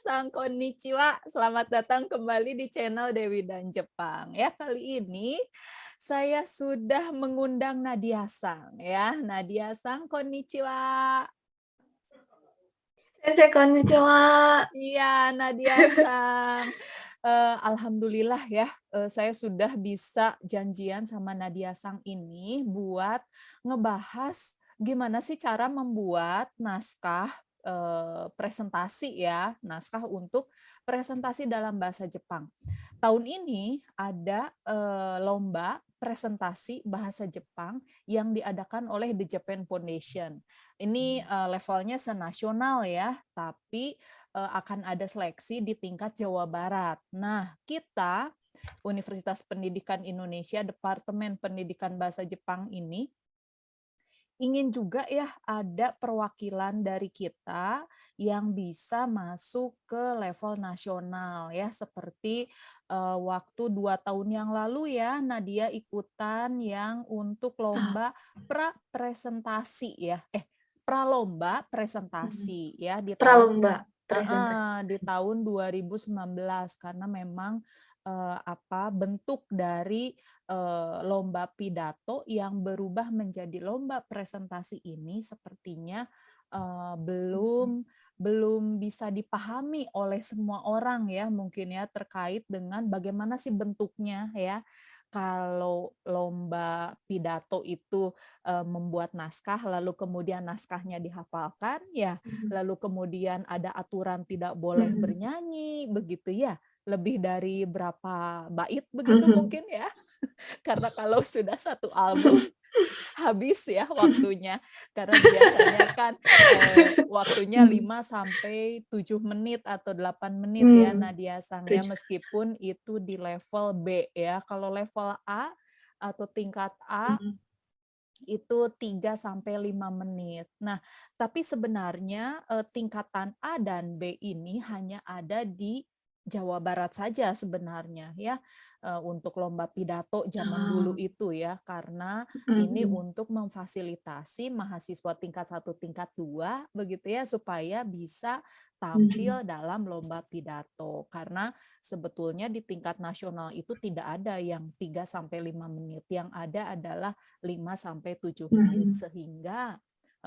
Sang konnichiwa, selamat datang kembali di channel Dewi dan Jepang. Ya, kali ini saya sudah mengundang Nadia Sang ya. Nadia Sang, konnichiwa. Sensei, konnichiwa. Iya, Nadia Sang. Alhamdulillah ya, saya sudah bisa janjian sama Nadia Sang ini buat ngebahas gimana sih cara membuat naskah presentasi ya, naskah untuk presentasi dalam bahasa Jepang. Tahun ini ada lomba presentasi bahasa Jepang yang diadakan oleh The Japan Foundation. Ini levelnya senasional ya, tapi akan ada seleksi di tingkat Jawa Barat. Nah, kita Universitas Pendidikan Indonesia Departemen Pendidikan Bahasa Jepang ini ingin juga ya ada perwakilan dari kita yang bisa masuk ke level nasional ya, seperti waktu 2 tahun yang lalu ya Nadia ikutan yang untuk lomba presentasi ya, pralomba presentasi ya di tahun Pralomba, presentasi. di tahun 2019 karena memang bentuk dari lomba pidato yang berubah menjadi lomba presentasi ini sepertinya belum bisa dipahami oleh semua orang ya, mungkin ya, terkait dengan bagaimana sih bentuknya ya. Kalau lomba pidato itu membuat naskah, lalu kemudian naskahnya dihafalkan ya, lalu kemudian ada aturan tidak boleh bernyanyi, begitu ya. Lebih dari berapa bait begitu mungkin ya. Karena kalau sudah satu album habis ya waktunya. Karena biasanya kan waktunya 5 sampai 7 menit atau 8 menit ya Nadia Sang ya, Tujuh. meskipun itu di level B ya. Kalau level A atau tingkat A itu 3 sampai 5 menit. Nah, tapi sebenarnya tingkatan A dan B ini hanya ada di Jawa Barat saja sebenarnya ya, untuk lomba pidato zaman dulu itu ya, karena ini untuk memfasilitasi mahasiswa tingkat 1, tingkat 2 begitu ya, supaya bisa tampil dalam lomba pidato. Karena sebetulnya di tingkat nasional itu tidak ada yang 3 sampai 5 menit, yang ada adalah 5 sampai 7 menit, sehingga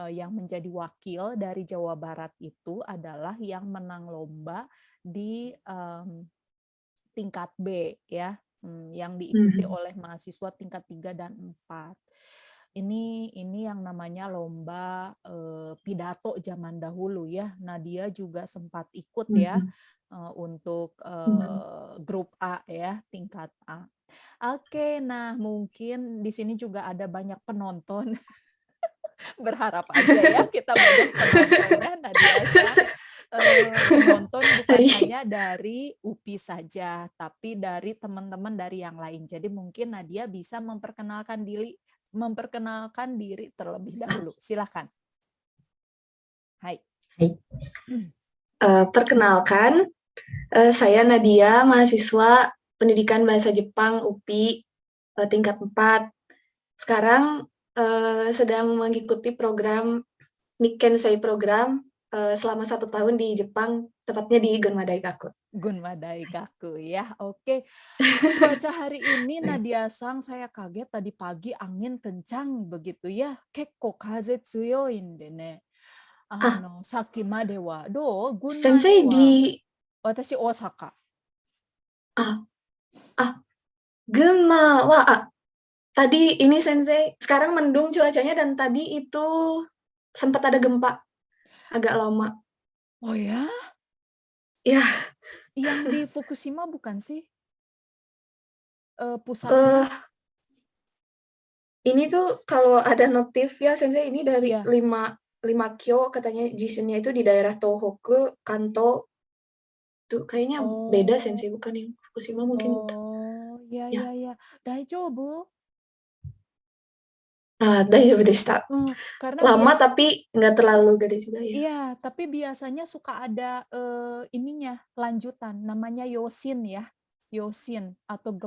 yang menjadi wakil dari Jawa Barat itu adalah yang menang lomba di tingkat B ya, yang diikuti oleh mahasiswa tingkat 3 dan 4. Ini yang namanya lomba pidato zaman dahulu ya. Nadia juga sempat ikut ya untuk grup A ya, tingkat A. Oke, nah mungkin di sini juga ada banyak penonton. Berharap aja ya kita banyak penontonnya Nadia Sang. Penonton bukan hanya dari UPI saja, tapi dari teman-teman dari yang lain. Jadi mungkin Nadia bisa memperkenalkan diri terlebih dahulu. Silakan. Hai. Perkenalkan, saya Nadia, mahasiswa Pendidikan Bahasa Jepang UPI tingkat 4. Sekarang sedang mengikuti program Nikkensei program selama 1 tahun di Jepang, tepatnya di Gunma Daigaku. Gunma Daigaku ya, oke. Cuaca hari ini Nadia Sang, saya kaget tadi pagi angin kencang begitu ya. Kekko kaze tsuyoi nde ne. Saki made wa Gunma de Sensei wa di watashi Osaka. Gunma wa tadi ini Sensei, sekarang mendung cuacanya dan tadi itu sempat ada gempa agak lama. Oh ya? Ya, Yang di Fukushima bukan sih? Pusatnya? ini tuh kalau ada notif ya Sensei, ini dari Iya. 5 kyo katanya jisunnya itu di daerah Tohoku, Kanto. Tuh kayaknya beda Sensei, bukan yang Fukushima mungkin. Ya Ya. ya ya. Daijoubu? Daijoubu deshita. Karena Lama tapi nggak terlalu gede juga ya. iya, tapi biasanya suka ada ininya, lanjutan, namanya yosin ya. Yosin atau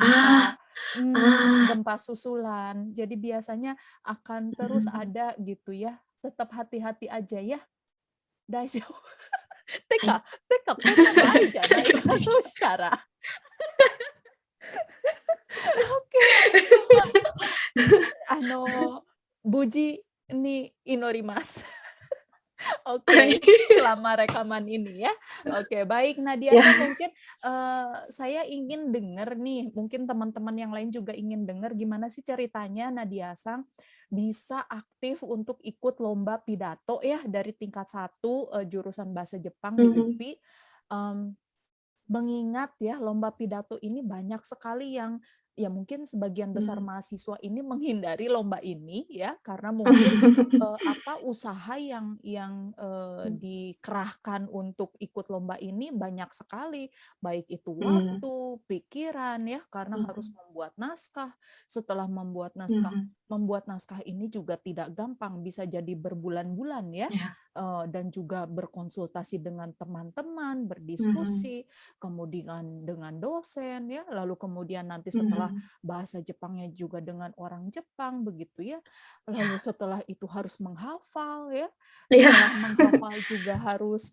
gempa susulan. Jadi biasanya akan terus ada gitu ya. Tetap hati-hati aja ya. Daijoubu. てかこんなのありじゃないか、そしたら。オッケー。無事に祈ります. はい。Oke, selama rekaman ini ya. Oke, baik Ya. Nadia-san, mungkin, saya ingin dengar nih, mungkin teman-teman yang lain juga ingin dengar gimana sih ceritanya Nadia-san bisa aktif untuk ikut lomba pidato ya dari tingkat 1, jurusan bahasa Jepang di Mhm. UPI, mmm, mengingat ya lomba pidato ini banyak sekali yang ya mungkin sebagian besar Mmm. mahasiswa ini menghindari lomba ini ya, karena mungkin usaha yang Mmm. dikerahkan untuk ikut lomba ini banyak sekali, baik itu Mmm. waktu, pikiran ya, karena harus Mhm. membuat naskah. Setelah Mhm. membuat naskah ini juga tidak gampang, bisa jadi berbulan-bulan ya, Iya. dan juga berkonsultasi dengan teman-teman, Mhm. berdiskusi, kemudian dengan dosen ya, lalu kemudian nanti setelah Mhm. bahasa Jepangnya juga dengan orang Jepang, begitu ya. Lalu Iya. setelah itu harus menghafal ya, Iya. setelah menghafal juga harus,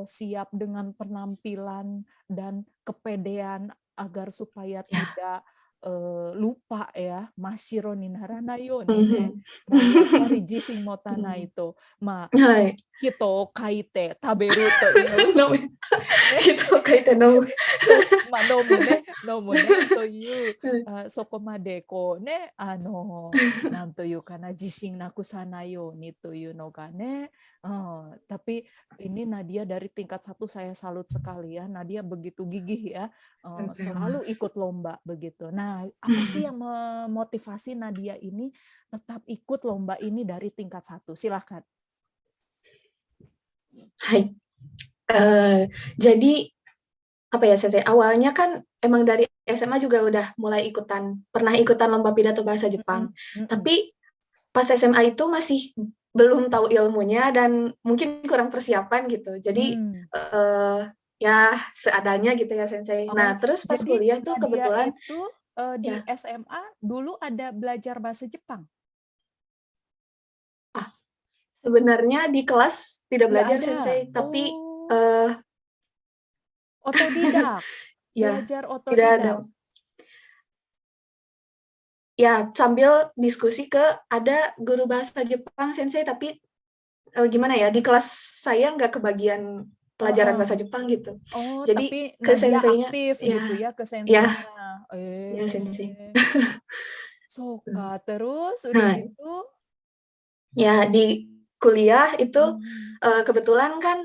siap dengan penampilan dan kepedean agar supaya Iya. tidak, lupa ya, "Mashiro ni naranai you ni ne." Mhm. Nah, yappari jishin motanai Mhm. to, Hai. hito o kaite taberu to you 飲め ね。人を書いて飲む。そう、飲むねという、はい。そこまでこうね、なんというかな、自信なくさないようにというのがね, tapi ini Nadia dari tingkat 1 saya salut sekali ya, Nadia begitu gigih ya, selalu ikut lomba begitu. Nah, apa sih yang memotivasi Nadia ini tetap ikut lomba ini dari tingkat 1? Silakan. Hai. Jadi, apa ya, Sensei, awalnya kan emang dari SMA juga udah mulai pernah ikutan lomba pidato bahasa Mhm Jepang. mhm. Tapi pas SMA itu masih belum tahu ilmunya dan mungkin kurang persiapan gitu. Jadi, Mmm. ya seadanya gitu ya, Sensei. Oh, Nah, terus pas jadi kuliah tuh Nadia kebetulan itu, di ya, SMA dulu ada belajar bahasa Jepang? ah, sebenarnya di kelas tidak Nggak belajar, ada? Sensei, tapi, Oh, eee, otodidak? ya Belajar tidak ada. otodidak? Ya, sambil diskusi ada guru bahasa Jepang, Sensei, tapi, gimana ya, di kelas saya nggak kebagian pelajaran Heeh. bahasa Jepang gitu. Oh, Jadi tapi ke Nadia senseinya aktif gitu ya ya ke ya senseinya? ya, Sensei. So Mmm. terus udah Nah, gitu? ya di kuliah itu, Mmm, kebetulan kan,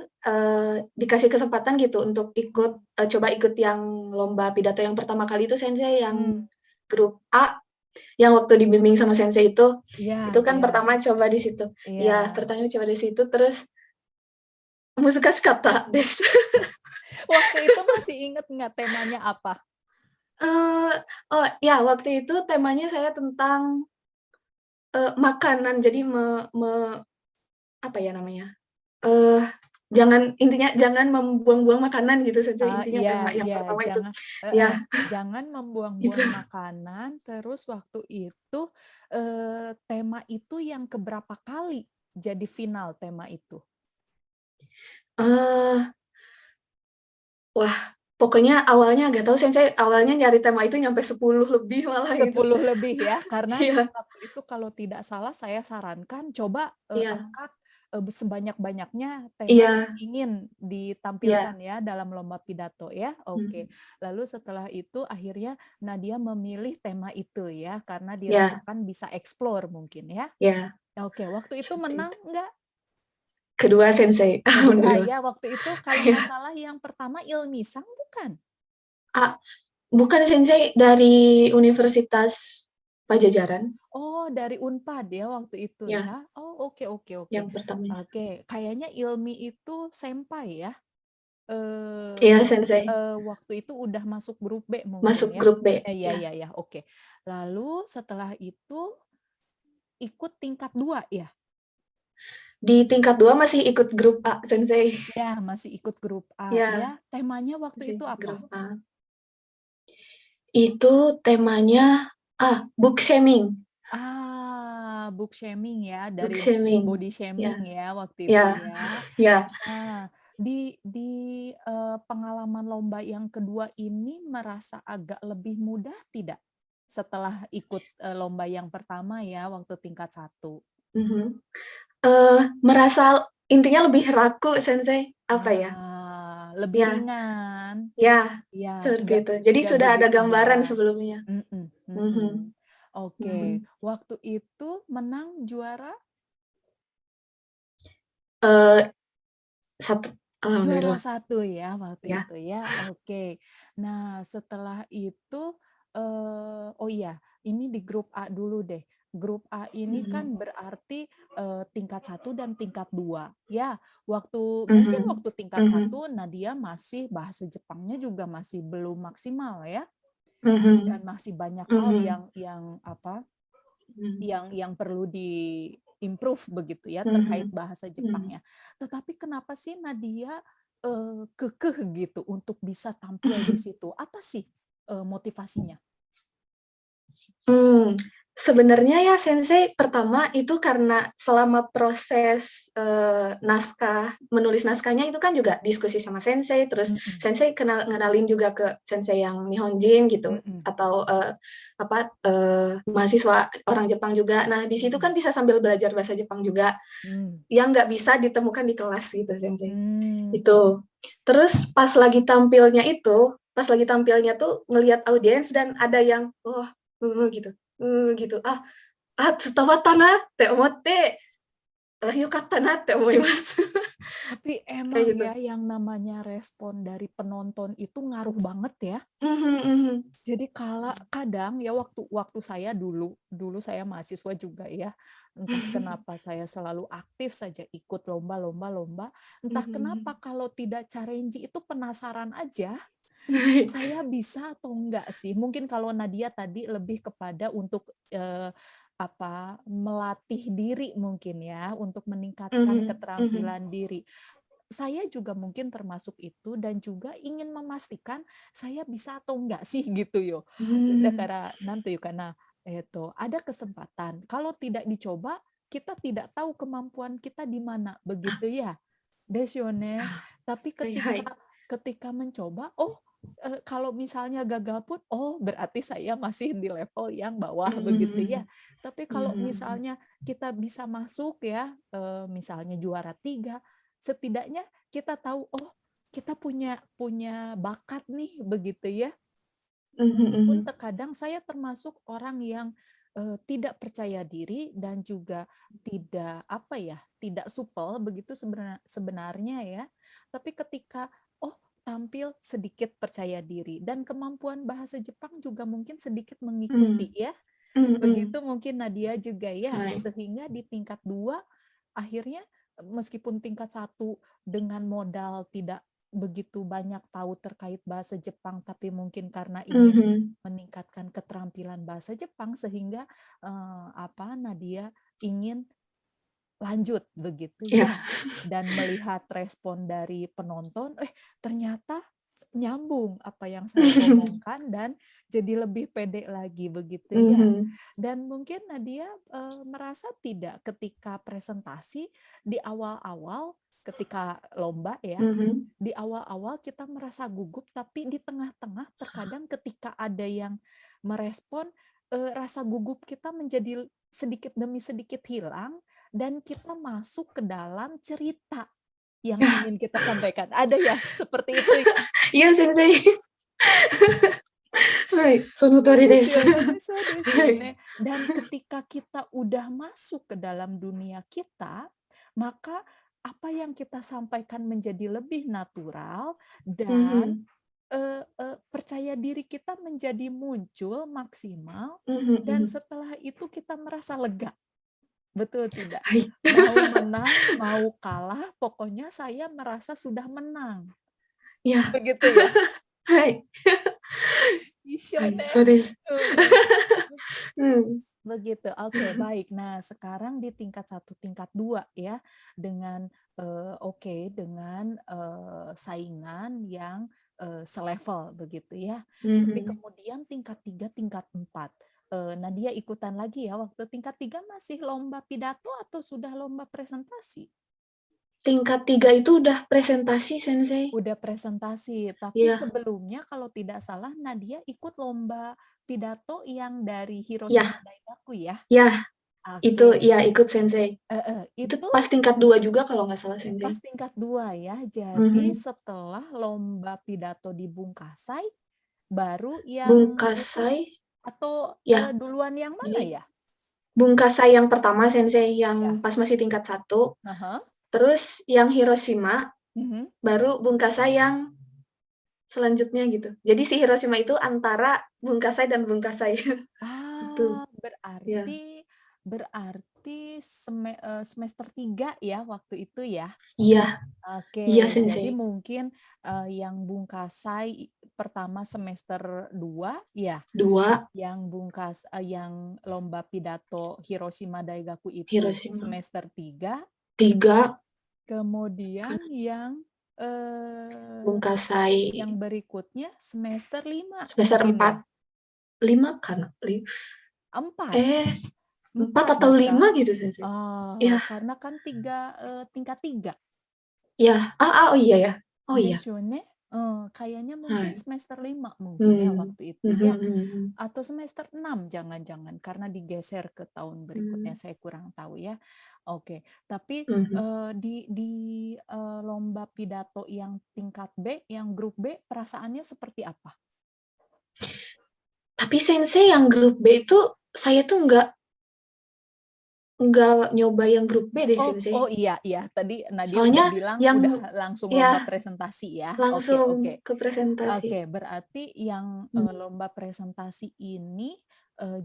dikasih kesempatan gitu untuk mhm, coba ikut yang lomba pidato yang pertama kali itu, Sensei, yang mmm, grup A, yang waktu dibimbing sama sensei iya itu kan iya pertama coba di situ. iya. Ya, pertama coba di situ, terus 難しかったです. Waktu itu masih inget nggak temanya apa? Oh, ya, waktu itu temanya saya tentang, makanan. Jadi apa ya namanya, eee, intinya jangan membuang-buang makanan gitu saja intinya Iya tema yang iya, pertama itu. heeh, Ya, jangan itu. membuang-buang makanan, terus waktu itu, tema itu yang keberapa kali jadi final tema itu? Eee, wah, pokoknya awalnya nggak tahu sensei, awalnya nyari tema itu nyampe 10 lebih malah gitu. 10 lebih ya, karena Iya waktu itu kalau tidak salah saya sarankan coba, iya angkat, sebanyak-banyaknya tema yang iya ingin ditampilkan iya, ya dalam lomba pidato ya, oke. mhm, Lalu setelah itu akhirnya Nadia memilih tema itu ya, karena iya dirasakan bisa explore mungkin ya? iya, Oke, waktu itu seperti menang itu. nggak? Kedua sensei, Kedua alhamdulillah. ya, waktu itu kalau nggak Iya. salah yang pertama Ilmisang bukan? Ah, bukan sensei, dari Universitas Pajajaran. Oh, dari Unpad ya waktu itu Ya, ya? Oh, oke oke oke. yang pertamanya. Oke, kayaknya Ilmi itu senpai ya? Iya, sensei, Waktu itu udah masuk grup B mungkin masuk ya? grup B, Iya ya. iya iya, oke. Lalu setelah itu ikut tingkat 2 ya? Di tingkat 2 masih ikut grup A, sensei. Ya, masih ikut grup A Ya, ya. Temanya waktu masih itu apa? grup A. Itu temanya, book shaming, Book shaming ya, book dari shaming. body shaming Ya ya waktu itu ya ya. ya, Nah, Pengalaman lomba yang kedua ini merasa agak lebih mudah tidak? Setelah ikut, lomba yang pertama ya, waktu tingkat 1? Mhm. Merasa intinya lebih raku Sensei, apa ya, Lebih ya ringan. ya, Ya, seperti itu. Jadi nggak sudah ada begitu gambaran berat. sebelumnya. Mhm mhm. Mhm Oke, mhm. waktu itu menang juara? Eee, 1, Juara alhamdulillah, 1 ya, waktu ya. itu ya, oke. Nah, setelah itu, oh iya, ini di grup A dulu deh. Grup A ini kan Mhm berarti, tingkat 1 dan tingkat 2, ya. Mungkin mhm waktu tingkat mhm 1 Nadia masih bahasa Jepangnya juga masih belum maksimal ya, dan mhm masih banyak hal mhm yang apa, mhm yang perlu di-improve begitu ya, terkait mhm bahasa mhm. Jepangnya. Tetapi kenapa sih Nadia, kekeh gitu untuk bisa tampil di situ? Apa sih, motivasinya? Mmm, Sebenarnya ya Sensei, pertama itu karena selama proses, menulis naskahnya itu kan juga diskusi sama Sensei, terus Mhm Sensei ngenalin juga ke Sensei yang Nihonjin gitu, mhm atau, mahasiswa orang Jepang juga. Nah, di situ kan mhm. bisa sambil belajar bahasa Jepang juga, Mmm, yang nggak bisa ditemukan di kelas gitu Sensei, mmm, itu. Terus pas lagi tampilnya tuh ngelihat audiens dan ada yang, "Oh, gitu, gitu. Ah, "Tsutawata naって思って、良かったなって思います." tapi Kayak emang gitu. ya yang namanya respon dari penonton itu ngaruh banget ya. Mhm mhm. Jadi kadang ya waktu waktu saya dulu saya mahasiswa juga ya, entah kenapa saya selalu aktif saja ikut lomba, entah kenapa Mhm. kalau tidak challenge itu penasaran aja, Mhm. saya bisa atau enggak sih. Mungkin kalau Nadia tadi lebih kepada untuk, melatih diri mungkin ya, untuk meningkatkan Mhm mhm. keterampilan diri. Saya juga mungkin termasuk itu dan juga ingin memastikan saya bisa atau enggak sih gitu yo. Mmm. Nanti karena itu ada kesempatan. Kalau tidak dicoba, kita tidak tahu kemampuan kita di mana, Ah, begitu ya. Desyone. Tapi hai ketika hai. ketika mencoba, oh kalau misalnya gagal pun, oh berarti saya masih di level yang bawah Mmm, begitu ya. mhm. Tapi kalau Mhm mhm. misalnya kita bisa masuk ya, misalnya juara 3, setidaknya kita tahu, oh kita punya punya bakat nih begitu ya. Mhm Meskipun mhm. terkadang saya termasuk orang yang, tidak percaya diri dan juga tidak, apa ya, tidak supel begitu sebenarnya ya. Tapi ketika, oh tampil sedikit percaya diri dan kemampuan bahasa Jepang juga mungkin sedikit Mmm. mengikuti ya. Mhm. Begitu mungkin Nadia juga ya, Hai. sehingga di tingkat 2 akhirnya meskipun tingkat 1 dengan modal tidak begitu banyak tahu terkait bahasa Jepang, tapi mungkin karena ingin Mhm. meningkatkan keterampilan bahasa Jepang sehingga, Nadia ingin lanjut begitu Iya. ya. Dan melihat respon dari penonton, ternyata nyambung apa yang saya omongkan dan jadi lebih pede lagi begitu ya. Mhm. Dan mungkin Nadia, merasa tidak ketika presentasi di awal-awal ketika lomba ya, Mhm. di awal-awal kita merasa gugup, tapi di tengah-tengah terkadang ketika ada yang merespon, rasa gugup kita menjadi sedikit demi sedikit hilang dan kita masuk ke dalam cerita yang ingin kita sampaikan. Ada ya seperti itu ya? Iya, Sensei. Hai, sonotori desu. Desu Hai. ne. Dan ketika kita udah masuk ke dalam dunia kita, maka apa yang kita sampaikan menjadi lebih natural dan Mhm. percaya diri kita menjadi muncul maksimal Mhm dan mhm. setelah itu kita merasa lega. Betul tidak? Hai. Mau menang, mau kalah, pokoknya saya merasa sudah menang. Iya. Begitu ya? Hai. Hai, Ishone. so desu. Mhm. Mmm. Begitu, oke baik. Nah sekarang di tingkat 1, tingkat 2 ya, dengan, dengan, saingan yang, selevel begitu ya. Tapi Mhm. kemudian tingkat 3, tingkat 4, Nadia ikutan lagi ya, waktu tingkat 3 masih lomba pidato atau sudah lomba presentasi? tingkat 3 itu udah presentasi, Sensei. Udah presentasi, tapi Iya. sebelumnya kalau tidak salah Nadia ikut lomba pidato yang dari Iya. Hiroshima Daigaku ya? Iya, itu Oke. iya ikut, Sensei. Itu Itu pas tingkat 2 juga kalau nggak salah, pas Sensei. tingkat 2 ya. Jadi Mhm. setelah lomba pidato di Bungkasai, baru yang itu Bungkasai, atau ya. duluan yang mana Jadi ya? Bungkasai yang pertama, Sensei, Ya. yang pas masih tingkat 1. Aha. Terus yang Hiroshima, Mhm. baru Bungkasai yang selanjutnya gitu. Jadi si Hiroshima itu antara Bungkasai dan Bungkasai. Gitu. Ya. Berarti semester 3 ya waktu itu ya? Iya. Iya, Oke, jadi Sensei. mungkin, yang Bungkasai pertama semester 2 ya? 2, Yang lomba pidato Hiroshima Daigaku itu Hiroshima. semester 3, 3, kemudian Bungkasai yang berikutnya semester 5 semester mungkin 4. ya? 5 kan? 4? Eh, 4 4 atau bukan? 5 gitu, Sensei. Oh, Ya, karena kan tingkat 3. ya. Oh iya ya. Oh iya. Deshone, kayaknya mungkin Hai. semester 5 mungkin ya Hmm. waktu itu Mhm, ya, mhm. atau semester 6 jangan-jangan karena digeser ke tahun berikutnya, Hmm. saya kurang tahu ya. Oke, tapi, Mhm. lomba pidato yang tingkat B, yang grup B, perasaannya seperti apa? Tapi Sensei yang grup B itu saya tuh nggak nyoba yang grup B deh, Sensei. Iya iya, tadi Nadia udah Soalnya bilang yang udah langsung lomba ya presentasi ya. Oke langsung oke. ke presentasi. Oke, berarti yang, Hmm. lomba presentasi ini,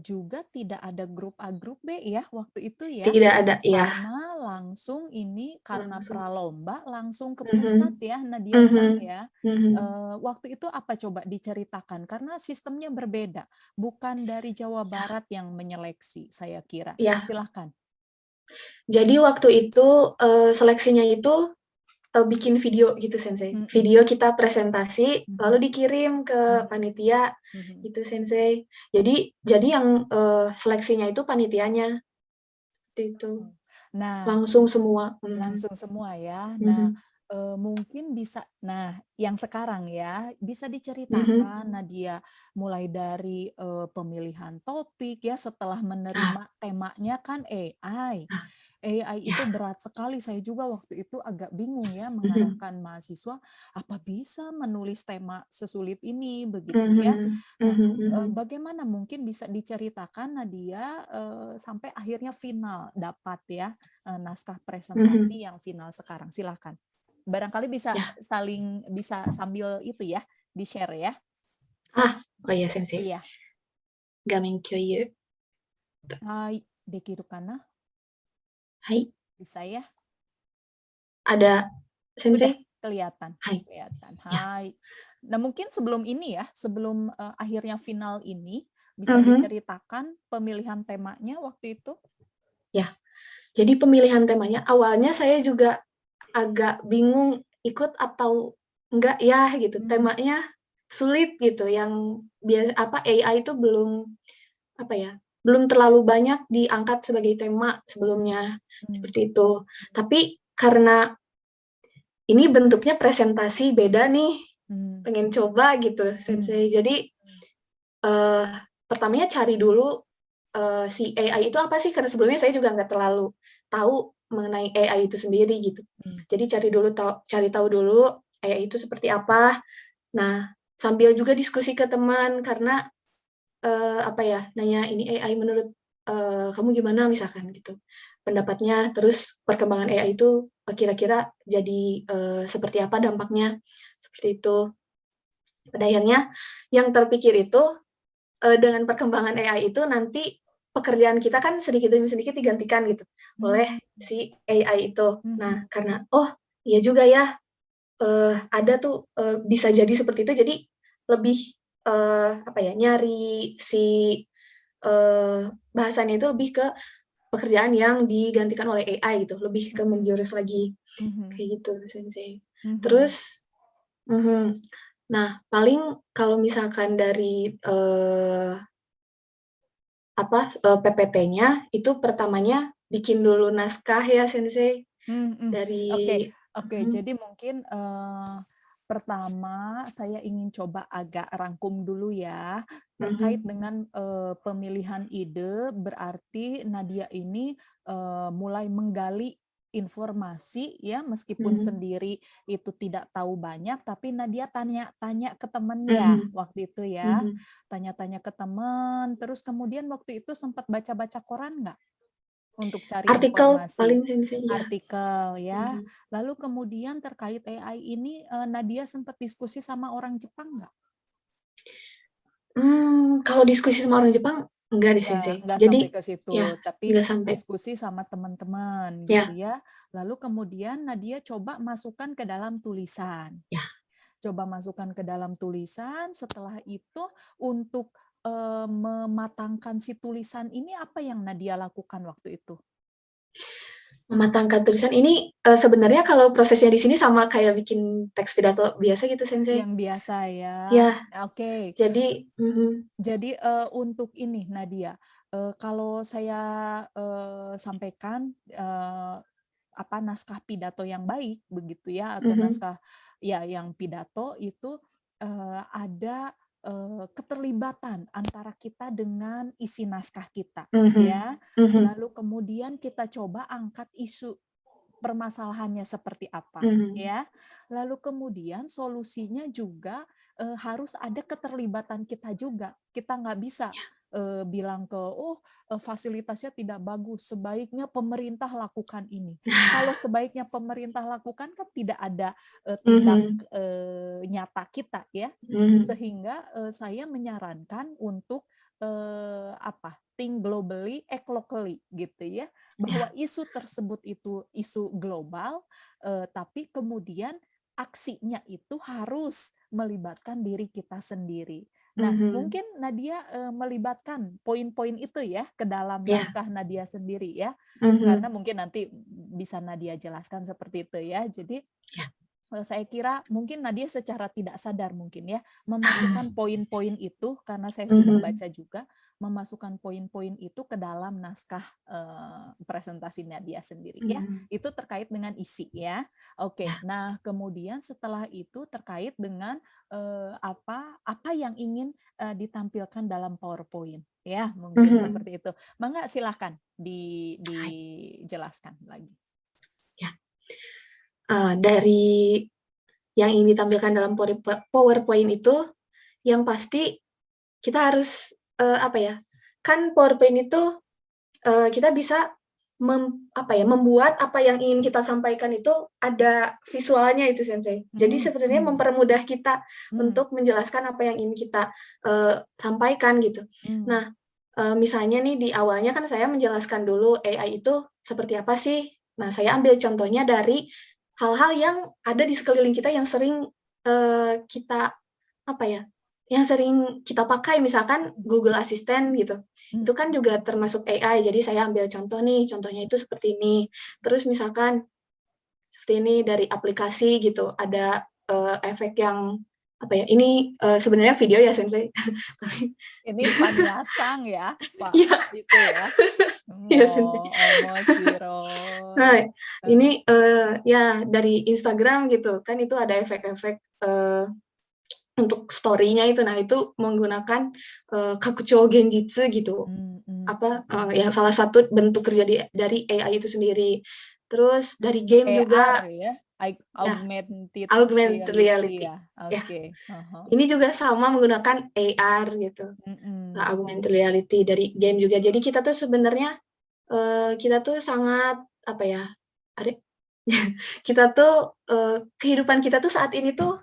juga tidak ada grup A, grup B ya, waktu itu ya? Tidak ada, ya. Karena langsung ini, karena Langsung. pralomba langsung ke pusat Mhm. ya, Nadia Sang Mhm. ya. Mhm. Waktu itu apa coba diceritakan? Karena sistemnya berbeda, bukan dari Jawa Ya. Barat yang menyeleksi, saya kira. Ya. Silahkan. Jadi waktu itu seleksinya itu bikin video gitu, Sensei. Mhm. Video kita presentasi lalu Mhm. dikirim ke Mhm. panitia Mhm. gitu, Sensei. Jadi yang seleksinya itu panitianya itu Oh. Nah, langsung semua. Mhm. langsung semua ya. Nah, Mhm. mungkin bisa yang sekarang ya, bisa Mhm. diceritakan Nadia, mulai dari, pemilihan topik ya, setelah Ah, menerima temanya kan AI. ah, AI ya. itu berat sekali, saya juga waktu itu agak bingung ya Mhm. mengarahkan mahasiswa, apa bisa menulis tema sesulit ini, begitu ya. Mhm. Nah, Mhm. Mhm. bagaimana mungkin bisa diceritakan Nadia, sampai akhirnya final dapat ya, naskah Mhm. presentasi yang final sekarang, silahkan. Barangkali Ya. bisa sambil itu ya, di-share ya. Oh iya, Sensei. Iya. Gamen kyoyu. Hai, dekiru kana? Hai. Bisa ya? Ada, Udah Sensei? kelihatan Hai. kelihatan. Ya. Hai. Nah, mungkin sebelum ini ya, sebelum, akhirnya final ini, bisa Mhm. diceritakan pemilihan temanya waktu itu? Ya. Jadi pemilihan temanya awalnya saya juga agak bingung ikut atau enggak ya gitu. Mmm. Temanya sulit gitu yang AI itu belum apa ya, belum terlalu banyak diangkat sebagai tema Mmm. sebelumnya, Mmm. seperti itu. Tapi karena ini bentuknya presentasi beda nih, Mmm. pengen coba gitu, Mmm. Sensei. Jadi, eee, pertamanya cari dulu, si AI itu apa sih? Karena sebelumnya saya juga nggak terlalu tahu mengenai AI itu sendiri gitu. Mmm. Jadi cari tahu dulu AI itu seperti apa. Nah, sambil juga diskusi ke teman karena, apa ya, nanya, "Ini AI menurut, kamu gimana?" Misalkan gitu, pendapatnya. Terus perkembangan AI itu, kira-kira jadi, seperti apa dampaknya, seperti itu. Pada akhirnya yang terpikir itu, dengan perkembangan AI itu nanti pekerjaan kita kan sedikit demi sedikit digantikan gitu oleh Mmm. si AI itu. Nah, Mhm. karena, oh iya juga ya, ada tuh, bisa jadi seperti itu. Jadi lebih, apa ya, nyari si, bahasannya itu lebih ke pekerjaan yang digantikan oleh AI gitu, lebih ke Mhm. menjurus lagi, Mhm. kayak gitu, Sensei. Mhm. Terus nah, paling kalau misalkan dari, PPT-nya itu pertamanya bikin dulu naskah ya, Sensei. Mhm, oke Dari oke. mhm Jadi mungkin, pertama saya ingin coba agak rangkum dulu ya, terkait mhm dengan, pemilihan ide, berarti Nadia ini, mulai menggali informasi ya, meskipun mhm sendiri itu tidak tahu banyak, tapi Nadia tanya-tanya ke teman ya, mhm waktu itu ya? mhm. Tanya-tanya ke teman, terus kemudian waktu itu sempat baca-baca koran nggak? Untuk cari Artikel informasi? paling Sensei, iya. Artikel ya. Mhm. Lalu kemudian terkait AI ini, Nadia sempat diskusi sama orang Jepang nggak? Kalau diskusi sama orang Jepang, enggak deh, Sensei. Nggak sampai Jadi ke ya, situ, tapi nggak sampai. diskusi sama teman-teman gitu Ya ya. Lalu kemudian Nadia coba masukkan ke dalam tulisan. ya. Coba masukkan ke dalam tulisan, setelah itu untuk, mematangkan si tulisan ini apa yang Nadia lakukan waktu itu? Mematangkan tulisan ini, sebenarnya kalau prosesnya di sini sama kayak bikin teks pidato biasa gitu, Sensei. Yang biasa ya. Ya, Oke. jadi Jadi, untuk ini Nadia, kalau saya, sampaikan, naskah pidato yang baik begitu ya, atau mhm naskah ya yang pidato itu, ada, keterlibatan antara kita dengan isi naskah kita, mhm ya. mhm Lalu kemudian kita coba angkat isu permasalahannya seperti apa, mhm. ya. Lalu kemudian solusinya juga, harus ada keterlibatan kita juga. Kita nggak bisa, bilang ke, "Oh, fasilitasnya tidak bagus, sebaiknya pemerintah lakukan ini." Kalau sebaiknya pemerintah lakukan kan tidak ada, tindak, Mhm nyata kita ya. mhm. Sehingga, saya menyarankan untuk, think globally, act locally gitu ya. Bahwa Ya. isu tersebut itu isu global, tapi kemudian aksinya itu harus melibatkan diri kita sendiri. Nah, Mhm. mungkin Nadia, melibatkan poin-poin itu ya ke dalam Ya. naskah Nadia sendiri ya, karena Mhm. mungkin nanti bisa Nadia jelaskan seperti itu ya. Jadi Ya. saya kira mungkin Nadia secara tidak sadar mungkin ya, memasukkan poin-poin itu karena saya sudah Mhm baca juga, memasukkan poin-poin itu ke dalam naskah, presentasi Nadia sendiri ya. mhm. Itu terkait dengan isi ya. Oke, Ya. nah kemudian setelah itu terkait dengan, apa yang ingin, ditampilkan dalam PowerPoint ya, mungkin Mhm. seperti itu. Mangga silahkan Hai. dijelaskan lagi. Ya. Dari yang ingin ditampilkan dalam PowerPoint itu, yang pasti kita harus, apa ya, kan PowerPoint itu, kita bisa membuat apa yang ingin kita sampaikan itu ada visualnya itu, Sensei. Jadi Mhm sebenarnya mhm, mempermudah kita mmm, untuk menjelaskan apa yang ingin kita, sampaikan gitu. mmm. Nah, misalnya nih di awalnya kan saya menjelaskan dulu AI itu seperti apa sih. Nah, saya ambil contohnya dari hal-hal yang ada di sekeliling kita yang sering, kita apa ya, yang sering kita pakai misalkan Mhm Google Assistant gitu, itu mhm kan juga termasuk AI, jadi saya ambil contoh nih, contohnya itu seperti ini. Terus misalkan seperti ini dari aplikasi gitu, ada, efek yang apa ya, ini, sebenarnya video ya Sensei, tapi Ini Panyasang ya, Pak, iya itu ya? iya Sensei. Omoshiroi. Nah, ini, ya dari Instagram gitu, kan itu ada efek-efek, untuk story-nya itu. Nah, itu menggunakan, Kakuchou Genjitsu gitu. Apa, Mhm. yang salah satu bentuk kerja dari AI itu sendiri. Terus dari game AR juga, ya? ya, Augmented augmented reality reality. ya? Ya, Oke, heeh, ini juga sama menggunakan AR gitu, mhm. augmented reality dari game juga. Jadi kita tuh sebenarnya, kita tuh sangat, apa ya, ada kita tuh, kehidupan kita tuh saat ini tuh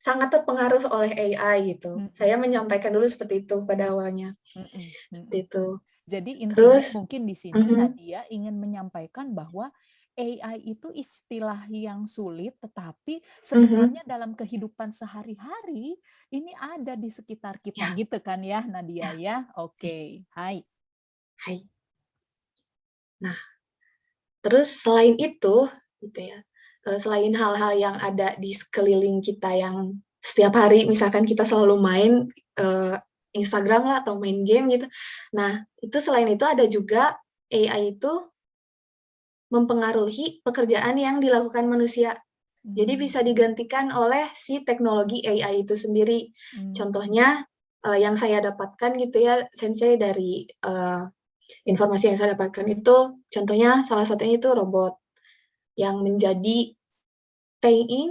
sangat terpengaruh oleh AI gitu. Mhm Saya menyampaikan dulu seperti itu pada awalnya, mhm seperti mhm. itu. Jadi intinya Terus mungkin di sini mhm, Nadia ingin menyampaikan bahwa AI itu istilah yang sulit, tetapi mhm, sebenarnya dalam kehidupan sehari-hari ini ada di sekitar kita, ya gitu kan ya Nadia ya, ya? hai Oke, hai. hai. Nah, terus selain itu, gitu ya, selain hal-hal yang ada di sekeliling kita yang setiap hari misalkan kita selalu main, eee, Instagram lah atau main game gitu. Nah, itu selain itu ada juga AI itu mempengaruhi pekerjaan yang dilakukan manusia. Jadi bisa digantikan oleh si teknologi AI itu sendiri. Contohnya yang saya dapatkan gitu ya, Sensei, dari informasi yang saya dapatkan itu, contohnya salah satunya itu robot yang menjadi TNI,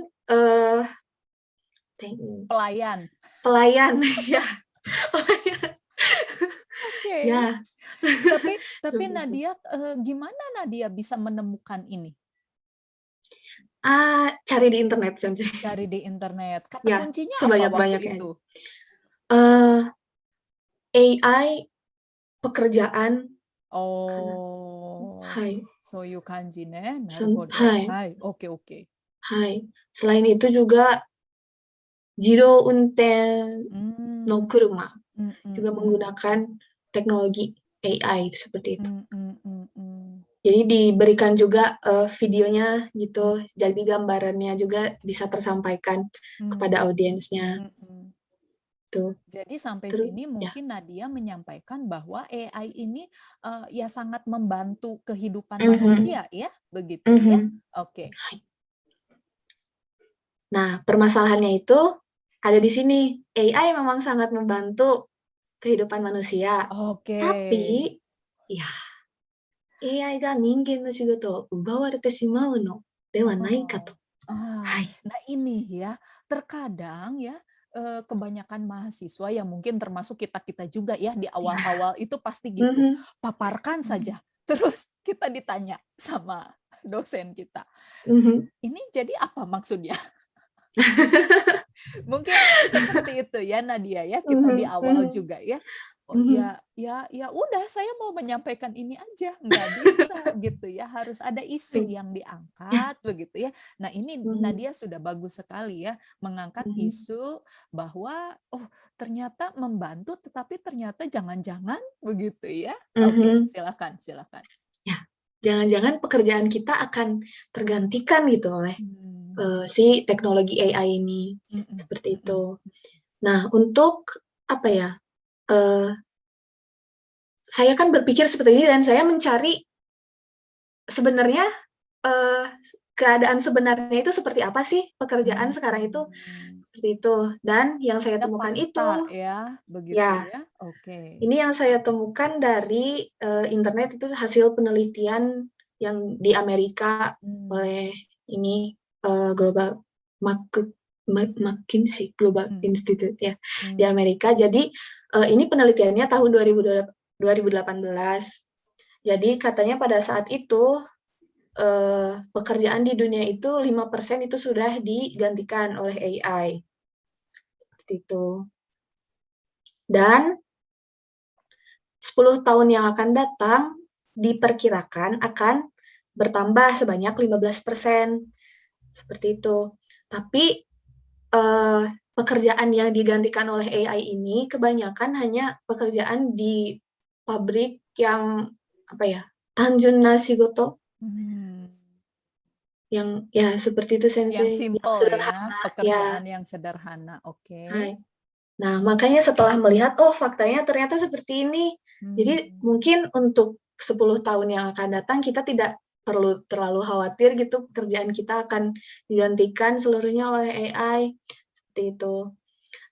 Pelayan. pelayan, ya, pelayan. Oke. Ya, Tapi seperti itu. Nadia, gimana Nadia bisa menemukan ini? Cari di internet, Sensei. Cari di internet. Kata Ya, kuncinya apa waktu sebanyak-banyaknya. itu? AI pekerjaan. Oh, Hai. soyu kanji ne, naruhodo. Hai. Hai, oke. Hai. Selain itu juga Jiro Unten no Kuruma juga menggunakan teknologi AI seperti itu. Jadi diberikan juga videonya gitu, jadi gambarannya juga bisa tersampaikan kepada audiensnya. Tuh. Jadi sampai Terus sini ya. mungkin Nadia menyampaikan bahwa AI ini ya sangat membantu kehidupan Mhm. manusia ya, begitu ya? Oke. Nah, permasalahannya itu ada di sini. AI memang sangat membantu kehidupan manusia. Oke. Tapi, ya, AI が人間の仕事を奪われてしまうのではないかと。 Ah, Hai. nah ini ya, terkadang ya, kebanyakan mahasiswa yang mungkin termasuk kita-kita juga ya di Ya. awal-awal itu pasti gitu, Mhm. paparkan saja. Terus kita ditanya sama dosen kita, Mhm. "Ini jadi apa maksudnya?" Mungkin seperti itu ya Nadia ya, kita di Mhm. awal Mhm. juga ya. Oh Mhm. ya udah saya mau menyampaikan ini aja, nggak bisa gitu ya, harus ada isu yang Ya. diangkat begitu ya. Nah ini Mhm. Nadia sudah bagus sekali ya, mengangkat Mhm. isu bahwa oh ternyata membantu tetapi ternyata jangan-jangan begitu ya. Oke, Mhm. silakan. Ya, jangan-jangan pekerjaan kita akan tergantikan gitu oleh Hmm. si teknologi AI ini, seperti itu. Nah, untuk apa ya? Saya kan berpikir seperti ini dan saya mencari sebenarnya keadaan sebenarnya itu seperti apa sih pekerjaan sekarang itu, seperti itu. Dan yang saya Ada temukan fakta itu, ya, begitu ya, ya. Oke. ini yang saya temukan dari internet itu hasil penelitian yang di Amerika oleh ini Global McKinsey Global Institute ya di Amerika. Jadi ini penelitiannya tahun 2018. Jadi katanya pada saat itu pekerjaan di dunia itu 5% itu sudah digantikan oleh AI. Seperti itu. Dan 10 tahun yang akan datang diperkirakan akan bertambah sebanyak 15%. Seperti itu. Tapi pekerjaan yang digantikan oleh AI ini kebanyakan hanya pekerjaan di pabrik yang apa ya? Tanjun Nasigoto yang ya seperti itu Yang Sensei, yang simple ya, sederhana ya. pekerjaan yang sederhana. Oke. Hai. Nah, makanya setelah melihat oh faktanya ternyata seperti ini. Jadi mungkin untuk 10 tahun yang akan datang kita tidak perlu terlalu khawatir gitu pekerjaan kita akan digantikan seluruhnya oleh AI seperti itu.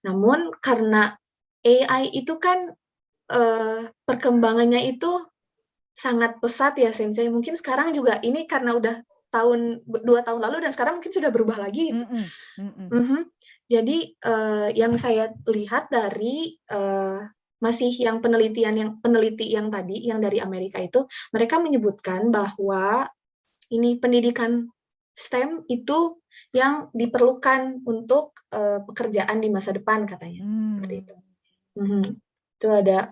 Namun karena AI itu kan perkembangannya itu sangat pesat ya Sensei. Mungkin sekarang juga ini karena udah 2 tahun lalu dan sekarang mungkin sudah berubah lagi gitu. Jadi yang saya lihat dari masih yang peneliti yang tadi yang dari Amerika itu mereka menyebutkan bahwa ini pendidikan STEM itu yang diperlukan untuk pekerjaan di masa depan katanya seperti itu. Itu ada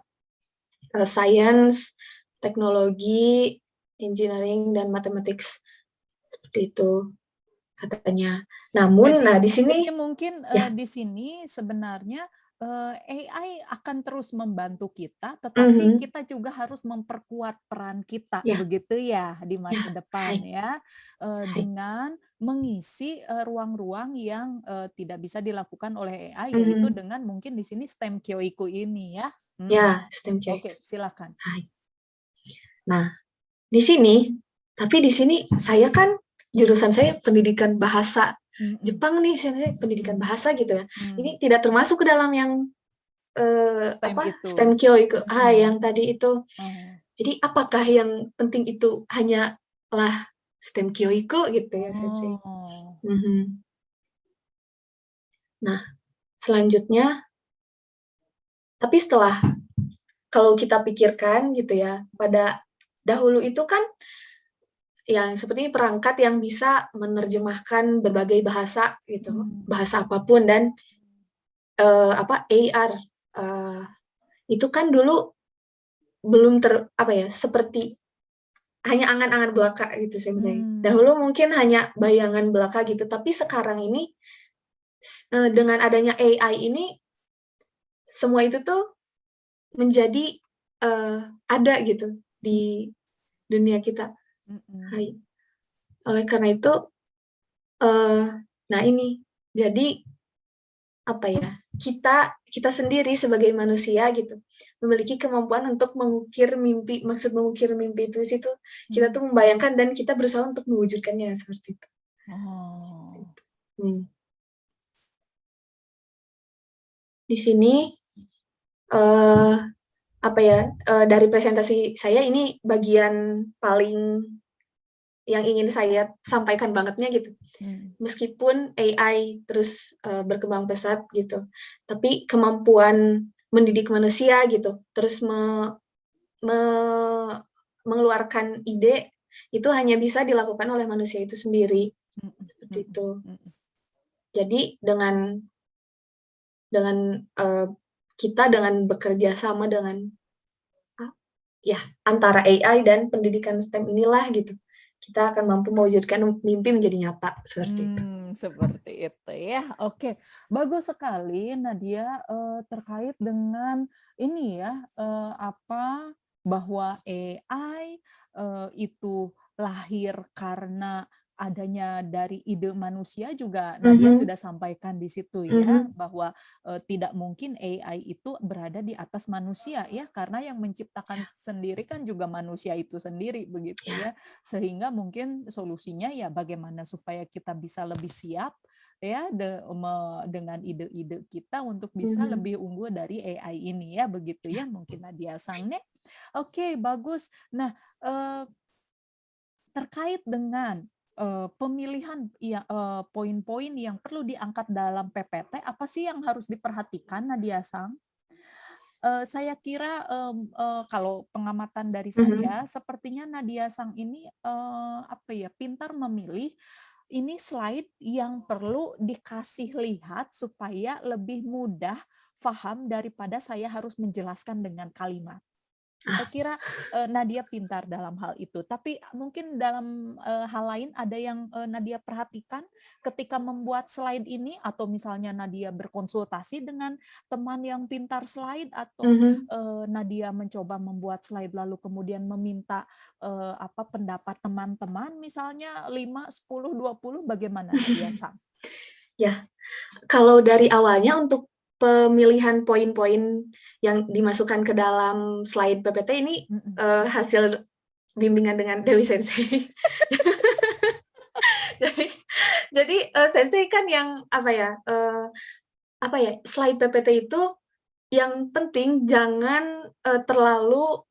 science, teknologi, engineering dan mathematics seperti itu katanya. Namun di sini jadi mungkin ya. di sini sebenarnya AI akan terus membantu kita, tetapi kita juga harus memperkuat peran kita, Ya. begitu ya, di masa depan Hai. ya, dengan mengisi ruang-ruang yang tidak bisa dilakukan oleh AI, yaitu dengan mungkin di sini STEM Kyoiku ini ya. Ya, STEM Kyoiku. Oke, silakan. Hai. Nah, di sini Tapi di sini saya kan jurusan saya pendidikan bahasa Jepang nih, saya pendidikan Mm. bahasa gitu ya. Mm. Ini tidak termasuk ke dalam yang STEM itu. STEM Kyoiku, yang Mm. tadi itu. Oh. Jadi apakah yang penting itu hanyalah STEM Kyoiku gitu ya, Sensei? Oh. Mhm. Nah, selanjutnya, tapi setelah kalau kita pikirkan gitu ya, pada dahulu itu kan yang seperti perangkat yang bisa menerjemahkan berbagai bahasa gitu, bahasa apapun, dan AR itu kan dulu belum seperti hanya angan-angan belaka gitu, Sensei. Dahulu mungkin hanya bayangan belaka gitu, tapi sekarang ini dengan adanya AI ini semua itu tuh menjadi ada gitu di dunia kita. Hai. Oleh karena itu, nah ini jadi apa ya? Kita sendiri sebagai manusia gitu memiliki kemampuan untuk mengukir mimpi. Maksud mengukir mimpi itu situ kita tuh membayangkan dan kita berusaha untuk mewujudkannya seperti itu. Oh. Di sini dari presentasi saya ini bagian paling yang ingin saya sampaikan bangetnya gitu. Meskipun AI terus berkembang pesat gitu, tapi kemampuan mendidik manusia gitu, terus mengeluarkan ide itu hanya bisa dilakukan oleh manusia itu sendiri. Seperti itu. Jadi dengan kita dengan bekerja sama dengan antara AI dan pendidikan STEM inilah gitu, kita akan mampu mewujudkan mimpi menjadi nyata seperti itu. Seperti itu ya. Oke, bagus sekali Nadia terkait dengan ini ya, bahwa AI itu lahir karena adanya dari ide manusia juga Nadia sudah sampaikan di situ ya, bahwa tidak mungkin AI itu berada di atas manusia ya, karena yang menciptakan sendiri kan juga manusia itu sendiri begitu ya. Sehingga mungkin solusinya ya bagaimana supaya kita bisa lebih siap ya dengan ide-ide kita untuk bisa lebih unggul dari AI ini ya, begitu ya mungkin Nadia Sang. Oke, bagus. Nah, terkait dengan pemilihan poin-poin yang perlu diangkat dalam PPT, apa sih yang harus diperhatikan Nadia Sang? Saya kira kalau pengamatan dari saya, sepertinya Nadia Sang ini pintar memilih ini slide yang perlu dikasih lihat supaya lebih mudah paham daripada saya harus menjelaskan dengan kalimat. Saya kira Nadia pintar dalam hal itu. Tapi mungkin dalam hal lain ada yang Nadia perhatikan ketika membuat slide ini, atau misalnya Nadia berkonsultasi dengan teman yang pintar slide, atau Nadia mencoba membuat slide lalu kemudian meminta pendapat teman-teman, misalnya 5, 10, 20, bagaimana Nadia Sang? Ya, kalau dari awalnya untuk pemilihan poin-poin yang dimasukkan ke dalam slide PPT ini hasil bimbingan dengan Dewi Sensei. jadi Sensei kan yang slide PPT itu yang penting jangan terlalu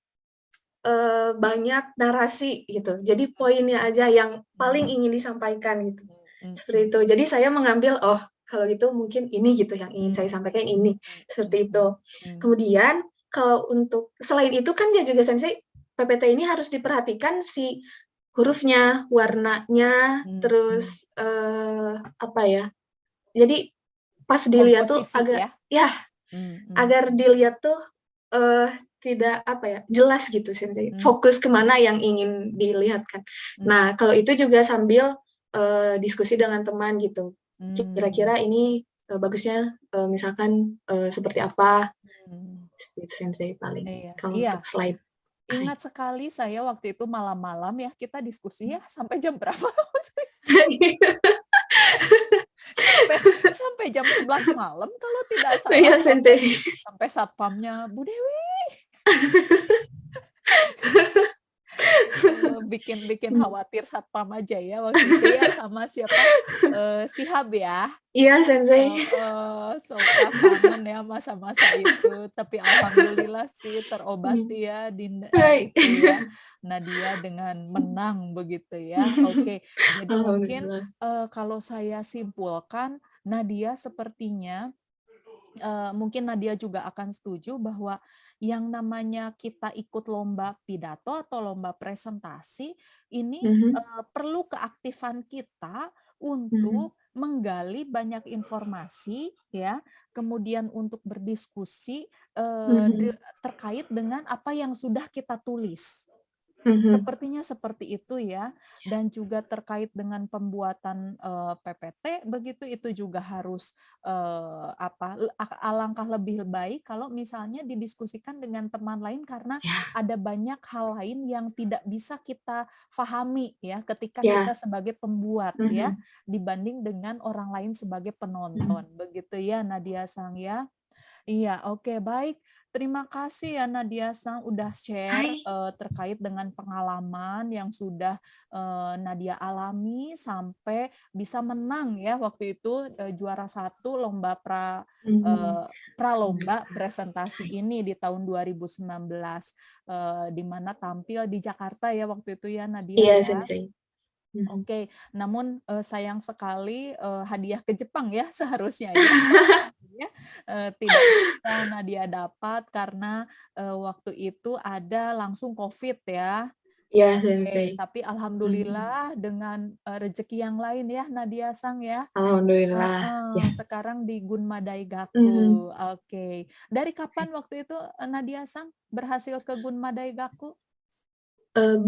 banyak narasi gitu. Jadi poinnya aja yang paling ingin disampaikan gitu. Seperti itu. Jadi saya mengambil kalau gitu mungkin ini gitu yang ingin saya sampaikan ini. Seperti itu. Kemudian kalau untuk selain itu kan dia juga Sensei PPT ini harus diperhatikan si hurufnya, warnanya, terus Jadi pas dilihat tuh agak agar dilihat tuh tidak jelas gitu Sensei. Fokus kemana yang ingin dilihatkan. Nah, kalau itu juga sambil diskusi dengan teman gitu. Kira-kira ini bagusnya misalkan seperti apa? Itu Sensei paling kalau untuk slide. Ingat sekali saya waktu itu malam-malam ya, kita diskusi ya sampai jam berapa? sampai jam 11 malam kalau tidak salah. Iya, Sensei. Sampai satpamnya, Bu Dewi. bikin Mhm. khawatir satpam aja ya waktu itu ya sama siapa, Shihab ya? Iya, Sensei. Heeh, kangen ya masa-masa itu, tapi alhamdulillah sih Mhm. terobati ya Baik. itu ya, Nadia dengan menang begitu ya. Oke, jadi mungkin, Alhamdulillah. kalau saya simpulkan, Nadia sepertinya mungkin Nadia juga akan setuju bahwa yang namanya kita ikut lomba pidato atau lomba presentasi ini Mhm, perlu keaktifan kita mhm, untuk menggali banyak informasi ya, kemudian untuk berdiskusi mhm, terkait dengan apa yang sudah kita tulis. mhm. Sepertinya seperti itu ya, dan juga terkait dengan pembuatan, PPT begitu, itu juga harus, alangkah lebih baik kalau misalnya didiskusikan dengan teman lain karena Ya, ada banyak hal lain yang tidak bisa kita pahami ya ketika kita ya. sebagai pembuat ya, Mhm, dibanding dengan orang lain sebagai mhm. penonton, begitu ya Nadia Sang ya? Iya, oke, baik. Terima kasih ya Nadia Sang udah share Hai. terkait dengan pengalaman yang sudah Nadia alami sampai bisa menang ya waktu itu juara satu lomba Mhm. pralomba presentasi ini di tahun 2019 di mana tampil di Jakarta ya waktu itu ya Nadia Iya, ya. Sensei. Mhm. Oke, namun sayang sekali hadiah ke Jepang ya seharusnya ya. Ya, tidak bisa Nadia dapat karena, waktu itu ada langsung Covid ya. Iya, Oke, Sensei. tapi Mhm. alhamdulillah dengan, rezeki yang lain ya Nadia Sang ya. Alhamdulillah. Ya. Heeh, sekarang di Gunma Mhm. Daigaku. Oke. Dari kapan waktu itu, Nadia Sang berhasil ke Gunma Daigaku?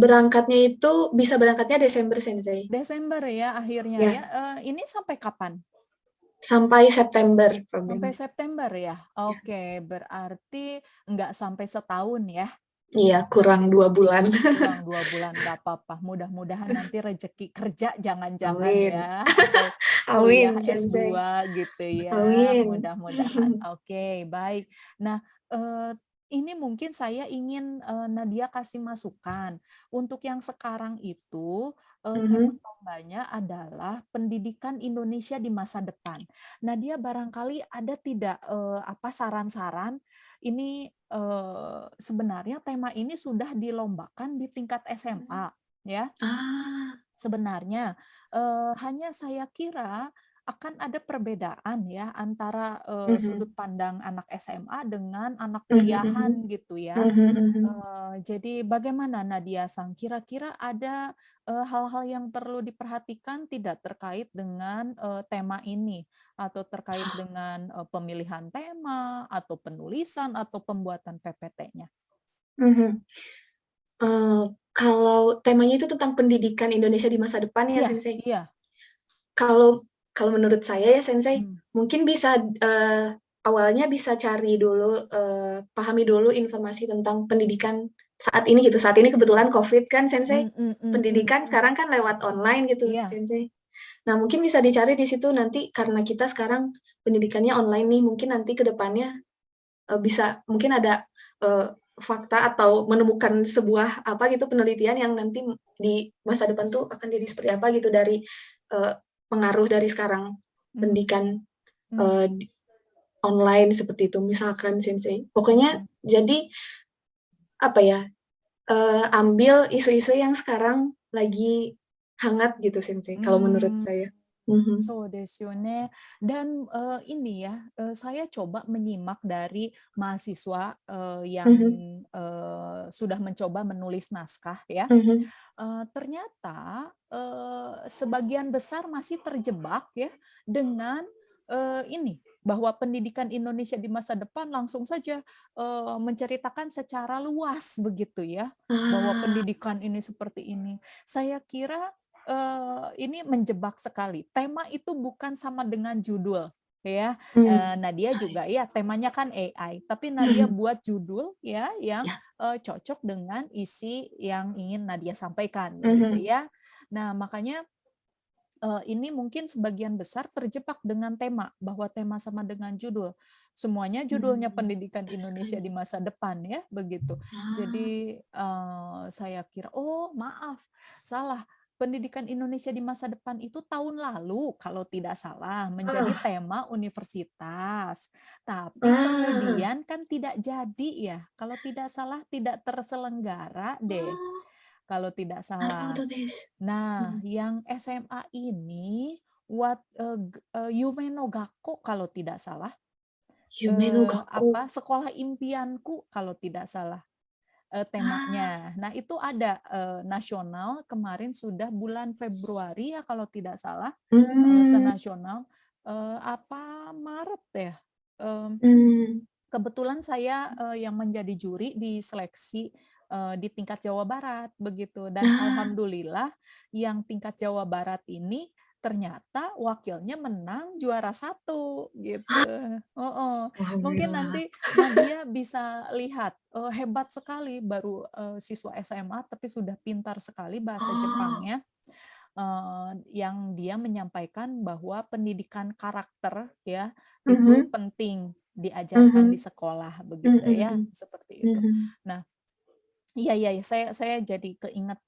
Berangkatnya itu bisa berangkatnya Desember, Sensei. Desember ya akhirnya Ya, ya, ini sampai kapan? sampai September Sampai programnya. September ya? Ya. Oke, berarti nggak sampai setahun ya? Iya, kurang Oke, 2 bulan. kurang 2 bulan nggak apa-apa. Mudah-mudahan nanti rezeki kerja jangan-jangan Amin. ya, atau kuliah Amin, Sensei. S2 gitu ya, Amin. mudah-mudahan. Oke, baik. Nah, ini mungkin saya ingin, Nadia kasih masukan. Untuk yang sekarang itu, tema Mhm, lombanya adalah pendidikan Indonesia di masa depan. Nadia barangkali ada tidak, saran-saran ini, sebenarnya tema ini sudah dilombakan di tingkat SMA, ya. ah, Sebenarnya, hanya saya kira akan ada perbedaan ya antara, sudut mhm, pandang anak SMA dengan anak mhm, mhm, kuliahan gitu ya. mhm, mhm. Jadi bagaimana Nadia Sang, kira-kira ada, hal-hal yang perlu diperhatikan tidak terkait dengan, tema ini? Atau terkait dengan, pemilihan tema, atau penulisan, atau pembuatan PPT-nya? Mhm. Eee, Kalau temanya itu tentang pendidikan Indonesia di masa depan ya, Iya, Sensei? iya. Kalau kalau menurut saya ya, Sensei, Mmm, mungkin bisa, awalnya bisa cari dulu, pahami dulu informasi tentang pendidikan saat ini gitu. Saat ini kebetulan Covid kan, Sensei. mhm mhm Pendidikan mhm. sekarang kan lewat online gitu, Iya. Sensei. Nah, mungkin bisa dicari di situ nanti karena kita sekarang pendidikannya online nih, mungkin nanti ke depannya bisa mungkin ada, fakta atau menemukan sebuah apa gitu penelitian yang nanti di masa depan tuh akan jadi seperti apa gitu dari, eee, pengaruh dari sekarang Mmm, pendidikan, mmm, di online seperti itu misalkan Sensei. Pokoknya mhm, jadi apa ya, ambil isu-isu yang sekarang lagi hangat gitu Sensei kalau menurut mmm. saya. Mhm, So desu yo ne. Dan, ini ya, saya coba menyimak dari mahasiswa, yang, mhm, sudah mencoba menulis naskah ya, mhm, ternyata, sebagian besar masih terjebak ya dengan, ini, bahwa pendidikan Indonesia di masa depan langsung saja, menceritakan secara luas begitu ya, bahwa ah, pendidikan ini seperti ini. Saya kira, ini menjebak sekali. Tema itu bukan sama dengan judul ya, mmm, Nadia juga ya temanya kan AI, tapi Nadia mhm, buat judul ya yang ya, cocok dengan isi yang ingin Nadia sampaikan begitu mhm, ya. Nah, makanya ini mungkin sebagian besar terjebak dengan tema, bahwa tema sama dengan judul. Semuanya judulnya pendidikan Indonesia Sekali. di masa depan ya, begitu. Ah, Jadi, saya kira, oh maaf, salah. Pendidikan Indonesia di masa depan itu tahun lalu kalau tidak salah menjadi ah, tema universitas. Tapi ah, kemudian kan tidak jadi ya, kalau tidak salah tidak terselenggara deh, あ kalau tidak あ、なるほ salah. どです。う Nah, ん。yang SMA ini Yume no Gakko kalau tidak salah, 夢の学校。sekolah impianku kalau tidak salah, あ temanya. Nah, itu ada, nasional kemarin sudah bulan Februari ya kalau tidak salah, あ、うーん、senasional, apa Maret ya, mmm, うーん。kebetulan saya, yang menjadi juri di seleksi, di tingkat Jawa Barat, begitu. あ Dan あ、alhamdulillah yang tingkat Jawa Barat ini ternyata wakilnya menang juara satu gitu. あ、Heeh. Mungkin alhamdulillah. nanti Nadia bisa lihat, hebat sekali baru, siswa SMA tapi sudah pintar sekali bahasa あ Jepangnya, yang dia menyampaikan bahwa pendidikan karakter ya, あ、うんふ itu ん、penting うん diajarkan ふ di ん、sekolah うん begitu うんう ya, ん、seperti うん itu. ふん。Nah, iya iya, iya, saya jadi keinget,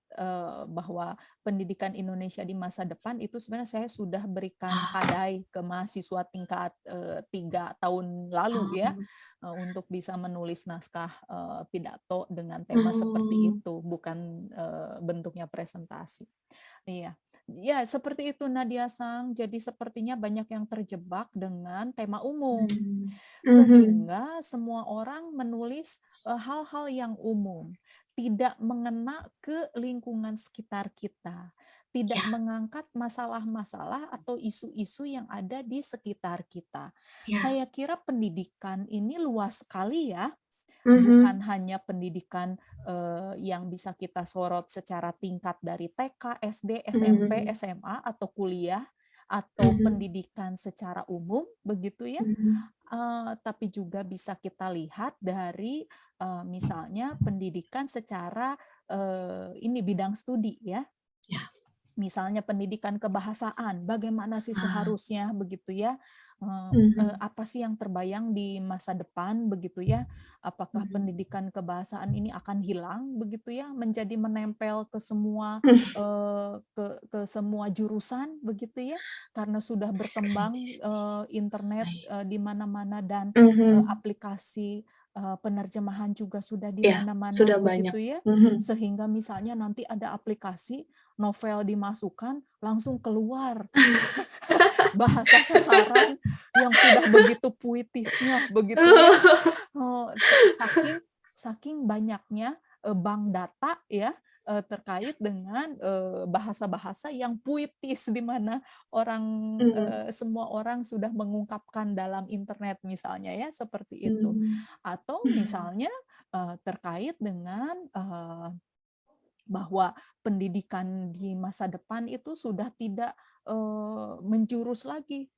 bahwa pendidikan Indonesia di masa depan itu sebenarnya saya sudah berikan あ kadai ke mahasiswa tingkat, 3 tahun あ、lalu あ ya, あ、untuk bisa menulis naskah, pidato dengan うー tema seperti ん、itu, bukan, bentuknya presentasi. Iya. Ya, seperti itu Nadia Sang. Jadi sepertinya banyak yang terjebak dengan tema う umum. ん、うんふん、Sehingga semua orang menulis, hal-hal yang umum, tidak mengena ke lingkungan sekitar kita, い tidak や、mengangkat masalah-masalah atau isu-isu yang ada di sekitar kita. いや、Saya kira pendidikan ini luas sekali ya, うんふ bukan ん、hanya pendidikan, yang bisa kita sorot secara tingkat dari TK, SD, うん SMP, うん、SMA, atau kuliah, うん atau ふん、pendidikan secara umum, begitu う ya. ん、Tapi juga bisa kita lihat dari, misalnya pendidikan secara, ini bidang studi ya. いや、Misalnya pendidikan kebahasaan, bagaimana sih ああ、seharusnya begitu ya, うんふん、apa sih yang terbayang di masa depan begitu ya, うん apakah ふん。pendidikan kebahasaan ini akan hilang begitu ya, menjadi menempel ke semua, うん、ke semua jurusan begitu ya, karena sudah 確かにで berkembang, すね。internet, はい。di mana-mana dan, うんふん。aplikasi, penerjemahan juga sudah di Iya, mana-mana sudah banyak. begitu ya, Mhm. sehingga misalnya nanti ada aplikasi novel dimasukkan, langsung keluar bahasa sasaran yang sudah begitu puitisnya, begitu ya. Saking saking banyaknya, bank data ya, terkait dengan, bahasa-bahasa yang puitis di mana orang, Mhm. semua orang sudah mengungkapkan dalam internet misalnya ya, seperti itu. Mmm. Atau misalnya, terkait dengan, bahwa pendidikan di masa depan itu sudah tidak, menjurus lagi.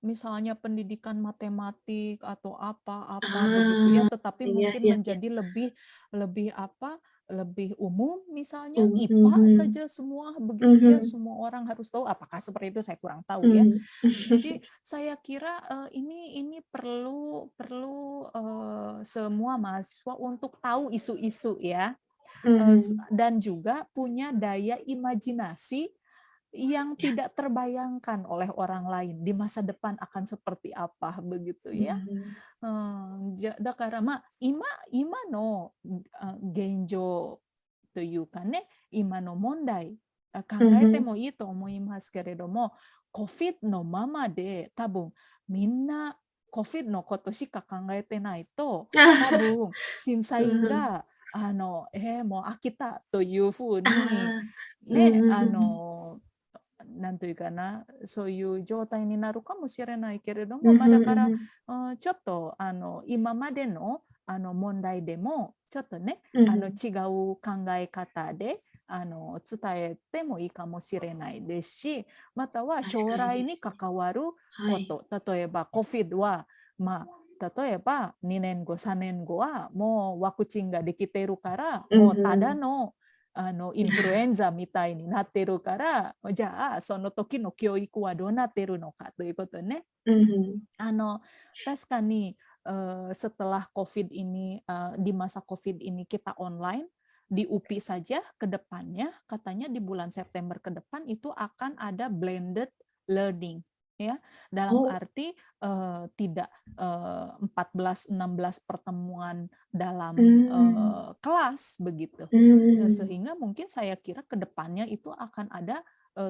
Misalnya pendidikan matematik atau apa-apa begitu ya, Ah, tetapi iya mungkin iya iya. menjadi lebih lebih apa, lebih umum misalnya IPA Mhm. saja semua begitu ya, Mhm. semua orang harus tahu, apakah seperti itu saya kurang tahu ya. Mmm. Jadi saya kira, ini perlu perlu, semua mahasiswa untuk tahu isu-isu ya. Mhm. Dan juga punya daya imajinasi yang Ya. tidak terbayangkan oleh orang lain di masa depan akan seperti apa begitu ya. Mhm. Dakara ima no, genjo というかね、今の問題、考えて Mhm. もいいと思いますけれども、COVID のままで多分みんな COVID のことしか考えてないと、多分審査員うん。がもう飽きたというふうあに、あ。うんね、うんうんうん。なんというかな、そういう状態になるかもしれないけれども、うん、まあ、ふん、だから、うんふん。ちょっと今までの問題でも、ちょっとね、うんふん。違う考え方で伝えてもいいかもしれないですし、または確かに将来にですね。関わるはい。こと、例えば COVID は、まあ、例えば2年後、3年後はもうワクチンができているから、うん、もうたふん。だの influenza mitai ni natteru kara, ja sono toki no kyoiku wa do u natteru no ka toいうことね。Mhm. Taskani, setelah COVID ini, di masa COVID ini kita online, di UPI saja ke depannya, katanya di bulan September ke depan itu akan ada blended learning, ya. Dalam Oh. arti, tidak, 14, 16 pertemuan dalam, kelas, begitu. Sehingga mungkin saya kira ke depannya itu akan ada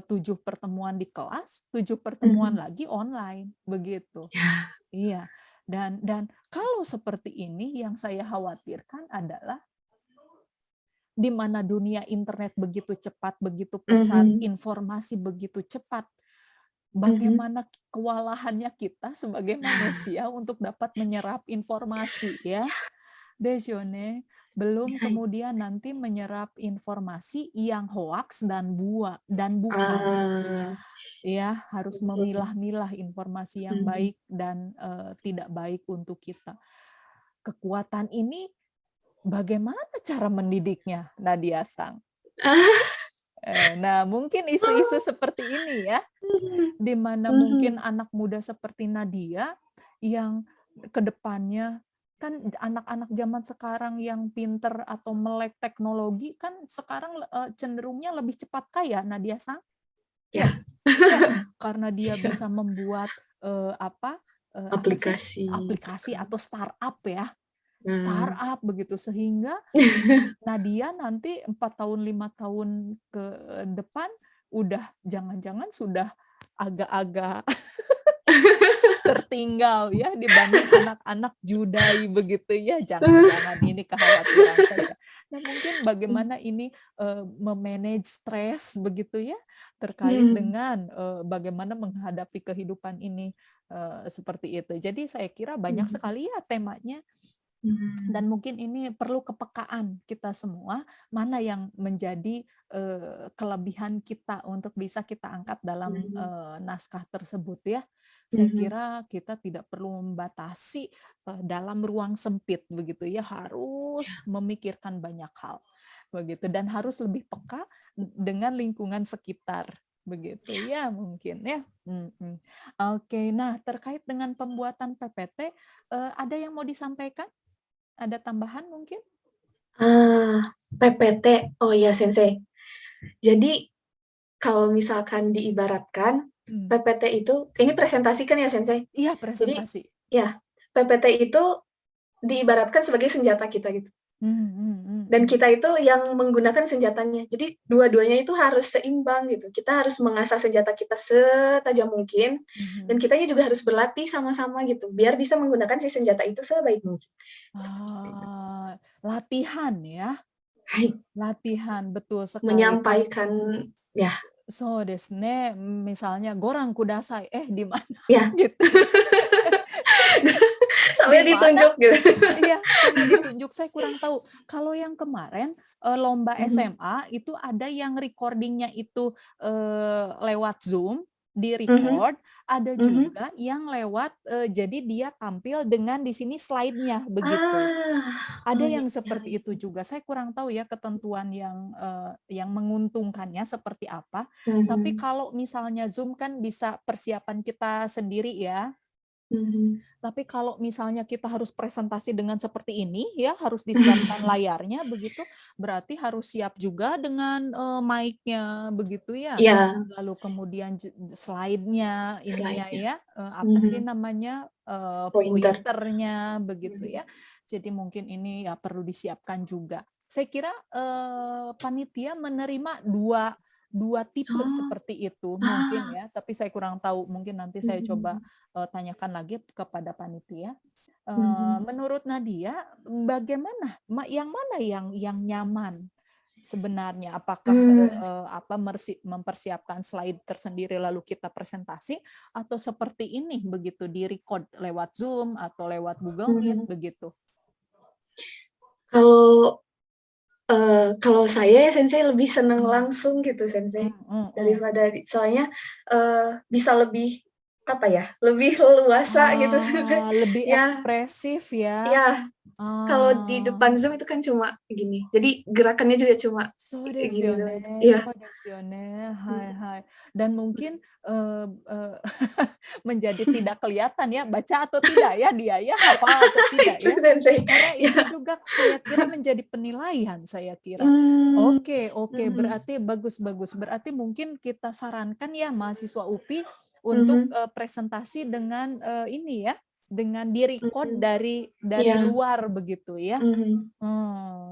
7 pertemuan di kelas, 7 pertemuan Mhm. lagi online, begitu. Ya. Iya, dan kalau seperti ini yang saya khawatirkan adalah di mana dunia internet begitu cepat, begitu pesat, Mhm. informasi begitu cepat, Mhm. bagaimana kewalahannya kita sebagai manusia untuk dapat menyerap informasi, ya. Desyone, belum Hai. kemudian nanti menyerap informasi yang hoaks dan bukan. Ah. Ya, harus Mhm. memilah-milah informasi yang Mhm. baik dan, tidak baik untuk kita. Kekuatan ini bagaimana cara mendidiknya, Nadia Sang? Nah, mungkin isu-isu seperti ini ya, Mhm. di mana mungkin Mhm. anak muda seperti Nadia yang ke depannya kan anak-anak zaman sekarang yang pinter atau melek teknologi kan sekarang, cenderungnya lebih cepat kaya, Nadia Sang. Ya. Ya, ya, karena dia Ya. bisa membuat, apa sih, Aplikasi. aplikasi atau startup ya, Nah. startup begitu, sehingga Nadia nanti 4 tahun, 5 tahun ke depan udah jangan-jangan sudah agak-agak tertinggal ya dibanding anak-anak Judai begitu ya, jangan-jangan ini kekhawatiran saja. Nah, mungkin bagaimana ini, me-manage stres begitu ya, terkait Mhm. dengan, bagaimana menghadapi kehidupan ini, seperti itu. Jadi saya kira banyak Mhm. sekali ya temanya. Mhm. Dan mungkin ini perlu kepekaan kita semua, mana yang menjadi, kelebihan kita untuk bisa kita angkat dalam, Mhm. naskah tersebut ya. Saya Mhm. kira kita tidak perlu membatasi, dalam ruang sempit begitu ya, harus memikirkan banyak hal, begitu. Dan harus lebih peka dengan lingkungan sekitar, begitu ya mungkin ya. Oke, nah terkait dengan pembuatan PPT, ada yang mau disampaikan? Ada tambahan mungkin? PPT. Oh iya, Sensei. Jadi, kalau misalkan diibaratkan, Mmm. PPT itu ini presentasi kan ya, Sensei? Iya, Jadi presentasi. ya, PPT itu diibaratkan sebagai senjata kita gitu. Dan Mhm. kita itu yang menggunakan senjatanya. Jadi dua-duanya itu harus seimbang gitu. Kita harus mengasah senjata kita setajam mungkin, dan Mhm. kitanya juga harus berlatih sama-sama gitu, biar bisa menggunakan si senjata itu sebaik mungkin. Seperti itu. Latihan ya, Hai. latihan, betul sekali. Menyampaikan ya. So desu ne, misalnya "Goran kudasai," di mana Ya. gitu ya. Di Sambil mana? ditunjuk gitu. Iya, sambil ditunjuk, saya kurang tahu. Kalau yang kemarin, lomba Mhm. SMA itu ada yang recording-nya itu, lewat Zoom, Mhm. di-record, ada Mhm. juga yang lewat, jadi dia tampil dengan di sini slide-nya, begitu. Oh Ada ya yang ya seperti ya. itu juga, saya kurang tahu ya ketentuan yang menguntungkannya seperti apa, tapi Mhm. kalau misalnya Zoom kan bisa persiapan kita sendiri ya. Mhm. Tapi kalau misalnya kita harus presentasi dengan seperti ini ya, harus disiapkan layarnya begitu, berarti harus siap juga dengan, mic-nya begitu ya. Iya. Lalu kemudian slide-nya, ininya Slide-nya. ya, apa sih Mhm. namanya, Pointer. pointer-nya begitu Mhm. ya. Jadi mungkin ini ya perlu disiapkan juga. Saya kira, panitia menerima dua dua tipe Oh. seperti itu mungkin Ah. ya, tapi saya kurang tahu, mungkin nanti saya coba Mhm. tanyakan lagi kepada panitia. Mhm. Menurut Nadia, bagaimana yang mana yang nyaman sebenarnya? Apakah, Mmm. apa, mempersiapkan slide tersendiri lalu kita presentasi, atau seperti ini begitu, di-record lewat Zoom atau lewat Google Meet Mhm. begitu? Kalau, kalau saya ya Sensei lebih senang Mmm. langsung gitu Sensei, Mmm, mhm. daripada soalnya, bisa lebih apa ya, lebih leluasa gitu sensei. Lebih Ya ekspresif ya? ya, kalau di Ah. depan Zoom itu kan cuma gini, jadi gerakannya juga cuma そうですginiよ doang. ね、Iya. そうですよね。はい Mhm. はい。Dan mungkin, menjadi tidak kelihatan ya, baca atau tidak ya dia ya, hafal atau tidak Itu ya. sensei, Karena ya. itu juga saya kira menjadi penilaian, saya kira. Mmm, Oke oke, mhm. berarti bagus bagus. Berarti mungkin kita sarankan ya mahasiswa UPI untuk, Mhm. presentasi dengan, ini ya, dengan di-record Mhm. dari Iya. luar begitu ya? Mhm.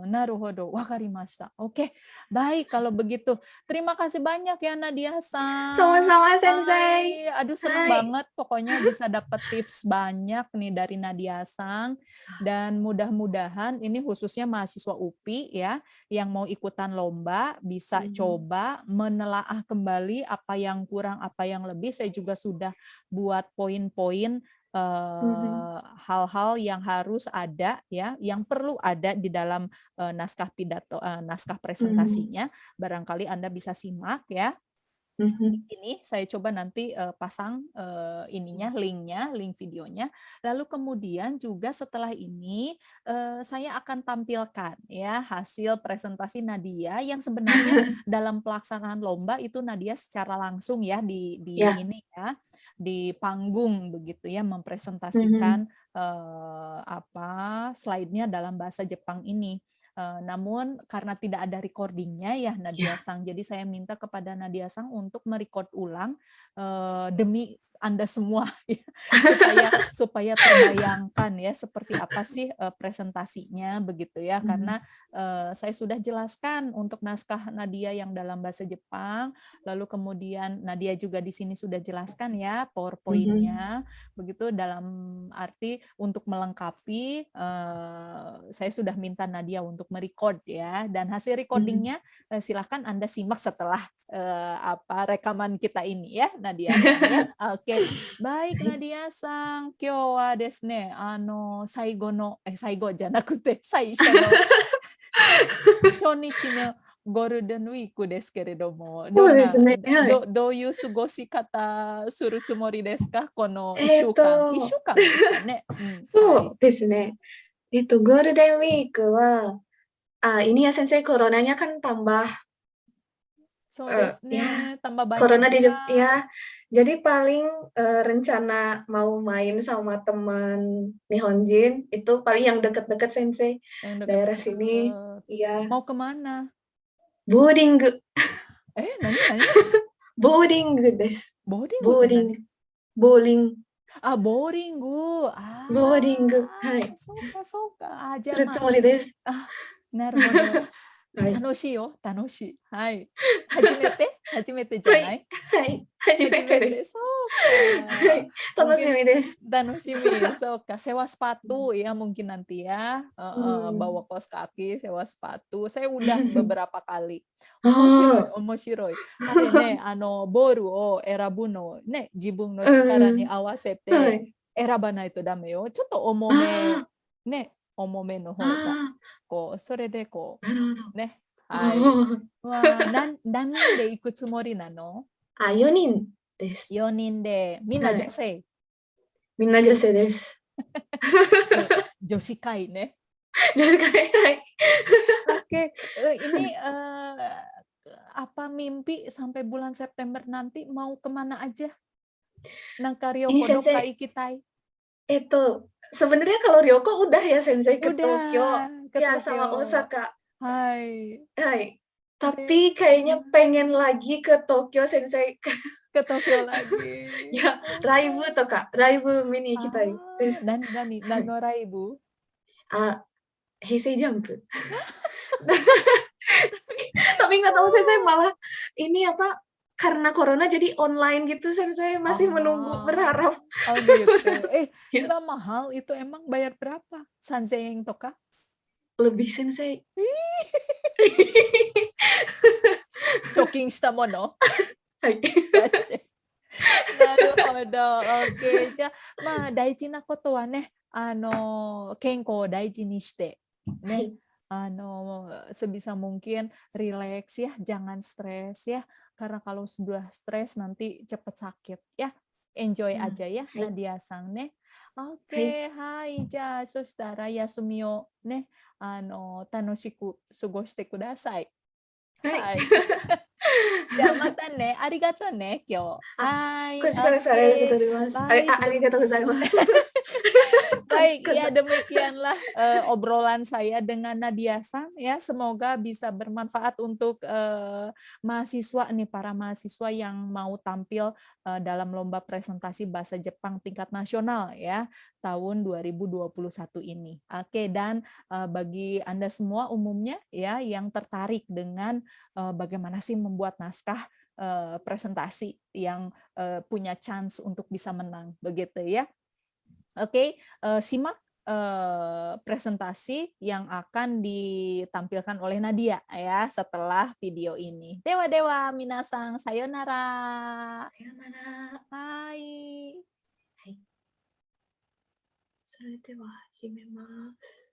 Naruhodo, wakarimashita. Oke, baik kalau begitu. Terima kasih banyak ya Nadia-san. Sama-sama sensei. Hai, aduh seneng Hai. banget pokoknya bisa dapat tips banyak nih dari Nadia-san. Dan mudah-mudahan ini khususnya mahasiswa UPI ya, yang mau ikutan lomba bisa Mhm. coba menelaah kembali apa yang kurang, apa yang lebih. Saya juga sudah buat poin-poin Mhm. hal-hal yang harus ada ya, yang perlu ada di dalam naskah pidato, naskah Mhm. presentasinya. Barangkali Anda bisa simak ya. Mhm. Ini saya coba nanti pasang ininya, linknya, link videonya. Lalu kemudian juga setelah ini saya akan tampilkan ya hasil presentasi Nadia yang sebenarnya dalam pelaksanaan lomba itu Nadia secara langsung ya di Ya. ini ya di panggung begitu ya Mhm. mempresentasikan apa slide-nya dalam bahasa Jepang ini. Namun karena tidak ada recordingnya ya Nadia Ya. Sang, jadi saya minta kepada Nadia Sang untuk merecord ulang demi Anda semua ya, supaya terbayangkan ya seperti apa sih presentasinya begitu ya. Mhm. Karena saya sudah jelaskan untuk naskah Nadia yang dalam bahasa Jepang, lalu kemudian Nadia juga di sini sudah jelaskan ya Mhm. PowerPoint-nya begitu dalam arti untuk melengkapi saya sudah minta Nadia untuk merecord ya dan hasil Mhm. recordingnya silahkan Anda simak setelah apa rekaman kita ini ya Nadia Sang ya. Oke. Baik Hai. Nadia Sang, kyo wa desu ne, saigo no saigo じゃなくて最初の 初日のゴールデンウィークですけれども、そうですね、はい。どういう過ごし方するつもりですか？この1えっ週間。1と、週間ですかね？うん、はい。そうですね。ゴールデンウィークは、ini ya Sensei, coronanya kan tambah, そうですyaね、tambah banyak corona di ya. ya. Jadi paling, rencana mau main sama teman Nihonjin itu paling yang deket-deket Sensei, Yang daerah dekat-dekat. sini. Iya. Mau kemana? Boarding. Nani nani? Boarding desu. Boardingって何？Boarding. Bowling. ボーリング。ボーリング、はい。そうかそうか。じゃあ、するつもりです。あ、なるほど。はい。楽しいよ、楽しい。はい。初めて？初めてじゃはい、ない？はい、初めてです。初めて、そうか。はい、楽し Mungkin みです。danusimi, so sewa うん。sepatu ya mungkin nanti ya,う heeh, ん。bawa kaos kaki, sewa sepatu. Saya udah beberapa kali. あ面白いあ。面白い。あれね、ボールを選ぶのね、自分の力うんうん。に合わせてはい。選ばないとダメよ。ちょっと重めああ。ね、重めのあ方が、あ。こう、それでこなるほど。う、ね、はい。あわあ、あ。何人で行くつもりなの4人です。？4人で、みんなはい。女性？みんな女性です。女子会ね。女子会、はい。Oke, ini, apa mimpi sampai bulan September nanti mau kemana aja? Nangka Ini Ryoko do Sensei, Kaikitai. sebenarnya kalau Ryoko udah ya Sensei ke Tokyo, Udah, ke ya Tokyo. sama Osaka. Hai. Hai. De Tapi kayaknya pengen lagi ke Tokyo Sensei. ke Tokyo lagi. や、そうか。ライブとか、ライブ見に行きたいです。何はい。のライブ？平成ジャンプ。Tapi nggak tahu Sensei malah ini apa, karena corona jadi online gitu Sensei, masih menunggu, Oh. berharap. Oh gitu. Ya, Mahal itu emang bayar berapa? 3,000 yen to ka? lebih Sensei. Shopping したもの？はい。出して。なるほど、オッケー。じゃあ、まあ、大事なことはね、健康を大事にして、ね、はい。sebisa mungkin rileks ya, jangan stres ya, karena kalau sudah stres nanti cepat sakit ya. enjoy うん、aja ya, はい。Nadia-san ね。はい。OK、はい。じゃあ、そしたら休みをね、楽しく過ごしてください。はい。はい。じゃあまたね。ありがとうね、今日。あ、はい、こちらこそありがとうご OK。ざいます。Baik, ありがとうございます。Baik, Kena. ya demikianlah obrolan saya dengan Nadia-san ya. Semoga bisa bermanfaat untuk mahasiswa nih, para mahasiswa yang mau tampil dalam lomba presentasi bahasa Jepang tingkat nasional ya tahun 2021 ini. Oke, dan bagi Anda semua umumnya ya yang tertarik dengan bagaimana sih membuat naskah presentasi yang punya chance untuk bisa menang begitu ya. Oke, simak presentasi yang akan ditampilkan oleh Nadia ya setelah video ini. Dewa dewa minasang, sayonara. さよなら。Hai. はい。それでは始めます。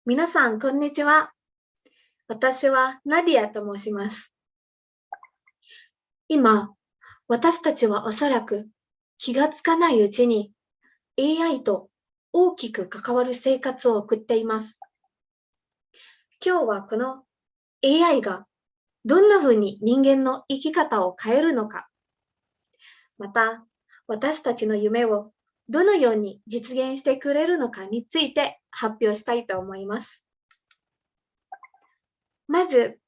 皆さん、こんにちは。私はナディアと申します。今、私たちはおそらく気がつかないうちに AI と大きく関わる生活を送っています。今日はこの AI がどんな風に人間の生き方を変えるのか、また私たちの夢をどのように実現してくれるのかについて発表したいと思います。まず、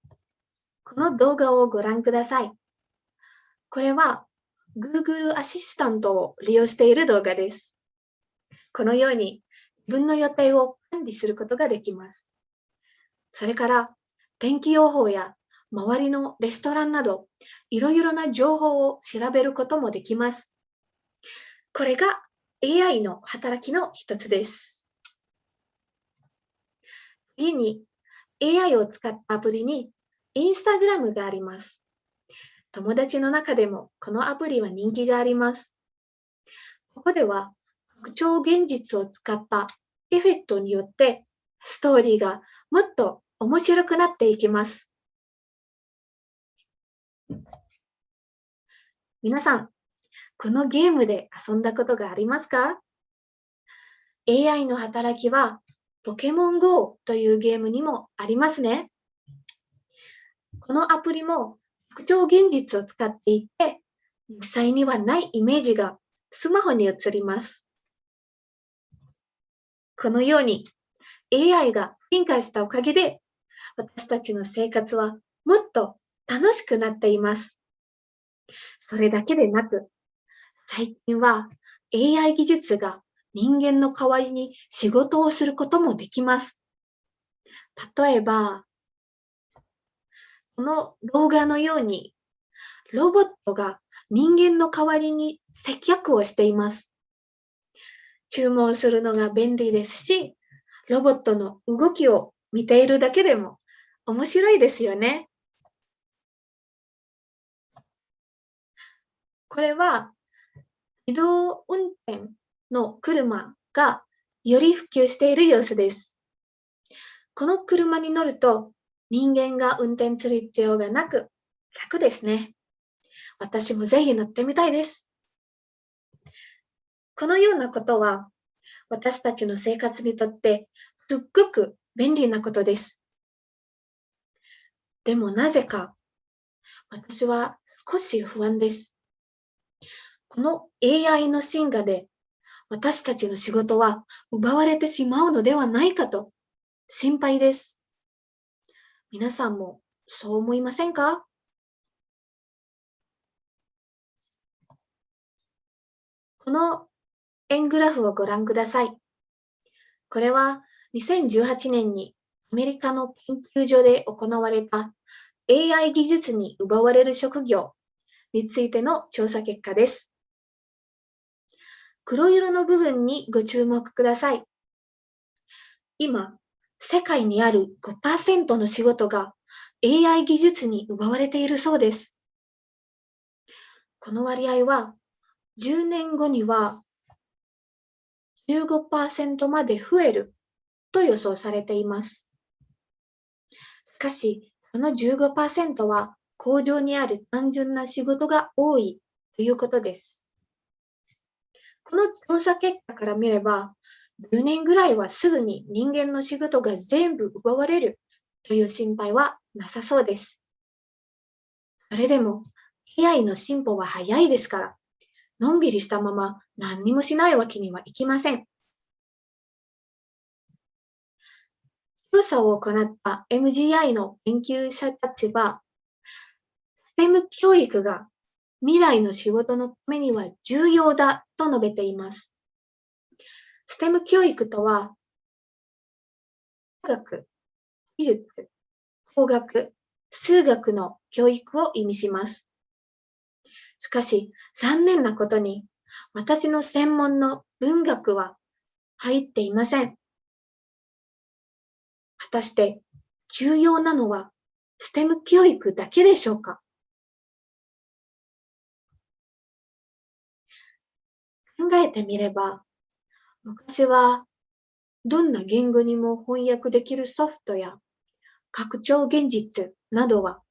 この動画をご覧ください。これは Google アシスタントを利用している動画です。このように自分の予定を管理することができます。それから天気予報や周りのレストランなどいろいろな情報を調べることもできます。これが AI の働きの一つです。次に AI を使ったアプリに Instagram があります。友達の中でもこのアプリは人気があります。ここでは拡張現実を使ったエフェクトによってストーリーがもっと面白くなっていきます。皆さん、このゲームで遊んだことがありますか？ AI の働きはポケモン GO というゲームにもありますね。このアプリも拡張現実を使っていて、実際にはないイメージがスマホに映ります。このように AI が進化したおかげで、私たちの生活はもっと楽しくなっています。それだけでなく、最近は AI 技術が人間の代わりに仕事をすることもできます。例えば、この動画のように、ロボットが人間の代わりに接客をしています。注文するのが便利ですし、ロボットの動きを見ているだけでも面白いですよね。これは自動運転の車がより普及している様子です。この車に乗ると人間が運転する必要がなく楽ですね。私もぜひ乗ってみたいです。このようなことは私たちの生活にとってすっごく便利なことです。でもなぜか私は少し不安です。この AI の進化で私たちの仕事は奪われてしまうのではないかと心配です。皆さんもそう思いませんか？この円グラフをご覧ください。これは2018年にアメリカの研究所で行われた AI 技術に奪われる職業についての調査結果です。黒色の部分にご注目ください。今、世界にある 5% の仕事が AI 技術に奪われているそうです。この割合は10年後には 15% まで増えると予想されています。かし、その 15% は工場にある単純な仕事が多いということです。この調査結果から見れば、10年ぐらいはすぐに人間の仕事が全部奪われるという心配はなさそうです。それでも AI の進歩は早いですから、のんびりしたまま何にもしないわけにはいきません。調査を行った MGI の研究者たちは、STEM 教育が未来の仕事のためには重要だと述べています。STEM 教育とは、科学、技術、工学、数学の教育を意味します。しかし、残念なことに、私の専門の文学は入っていません。果たして重要なのは STEM 教育だけでしょうか？考えてみれば、昔はどんな言語にも翻訳できるソフトや拡張現実などは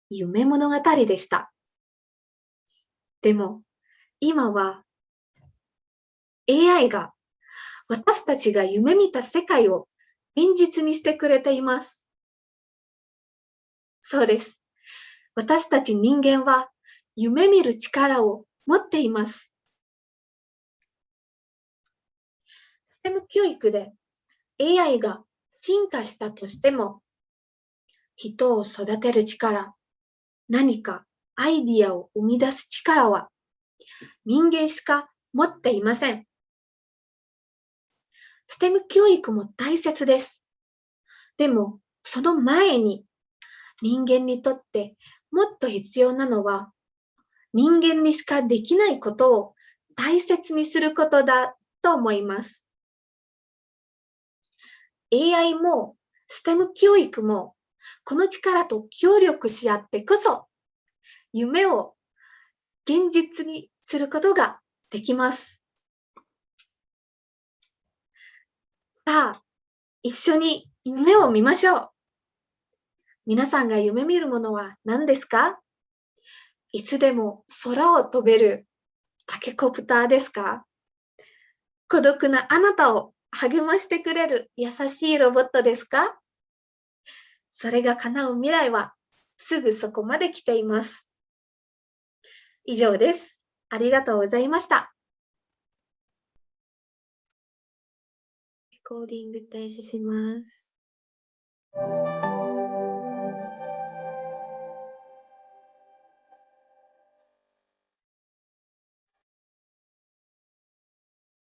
夢物語でした。でも今は AI が私たちが夢見た世界を現実にしてくれています。そうです。私たち人間は夢見る力を持っています。STEM 教育で AI が進化したとしても、人を育てる力、何かアイディアを生み出す力は人間しか持っていません。STEM 教育も大切です。でも、その前に人間にとってもっと必要なのは、人間にしかできないことを大切にすることだと思います。AI も STEM 教育もこの力と協力し合ってこそ夢を現実にすることができます。さあ、一緒に夢を見ましょう。皆さんが夢見るものは何ですか？いつでも空を飛べるタケコプターですか？孤独なあなたを励ましてくれる優しいロボットですか？それが叶う未来はすぐそこまで来ています。以上です。ありがとうございました。レコーディング停止します。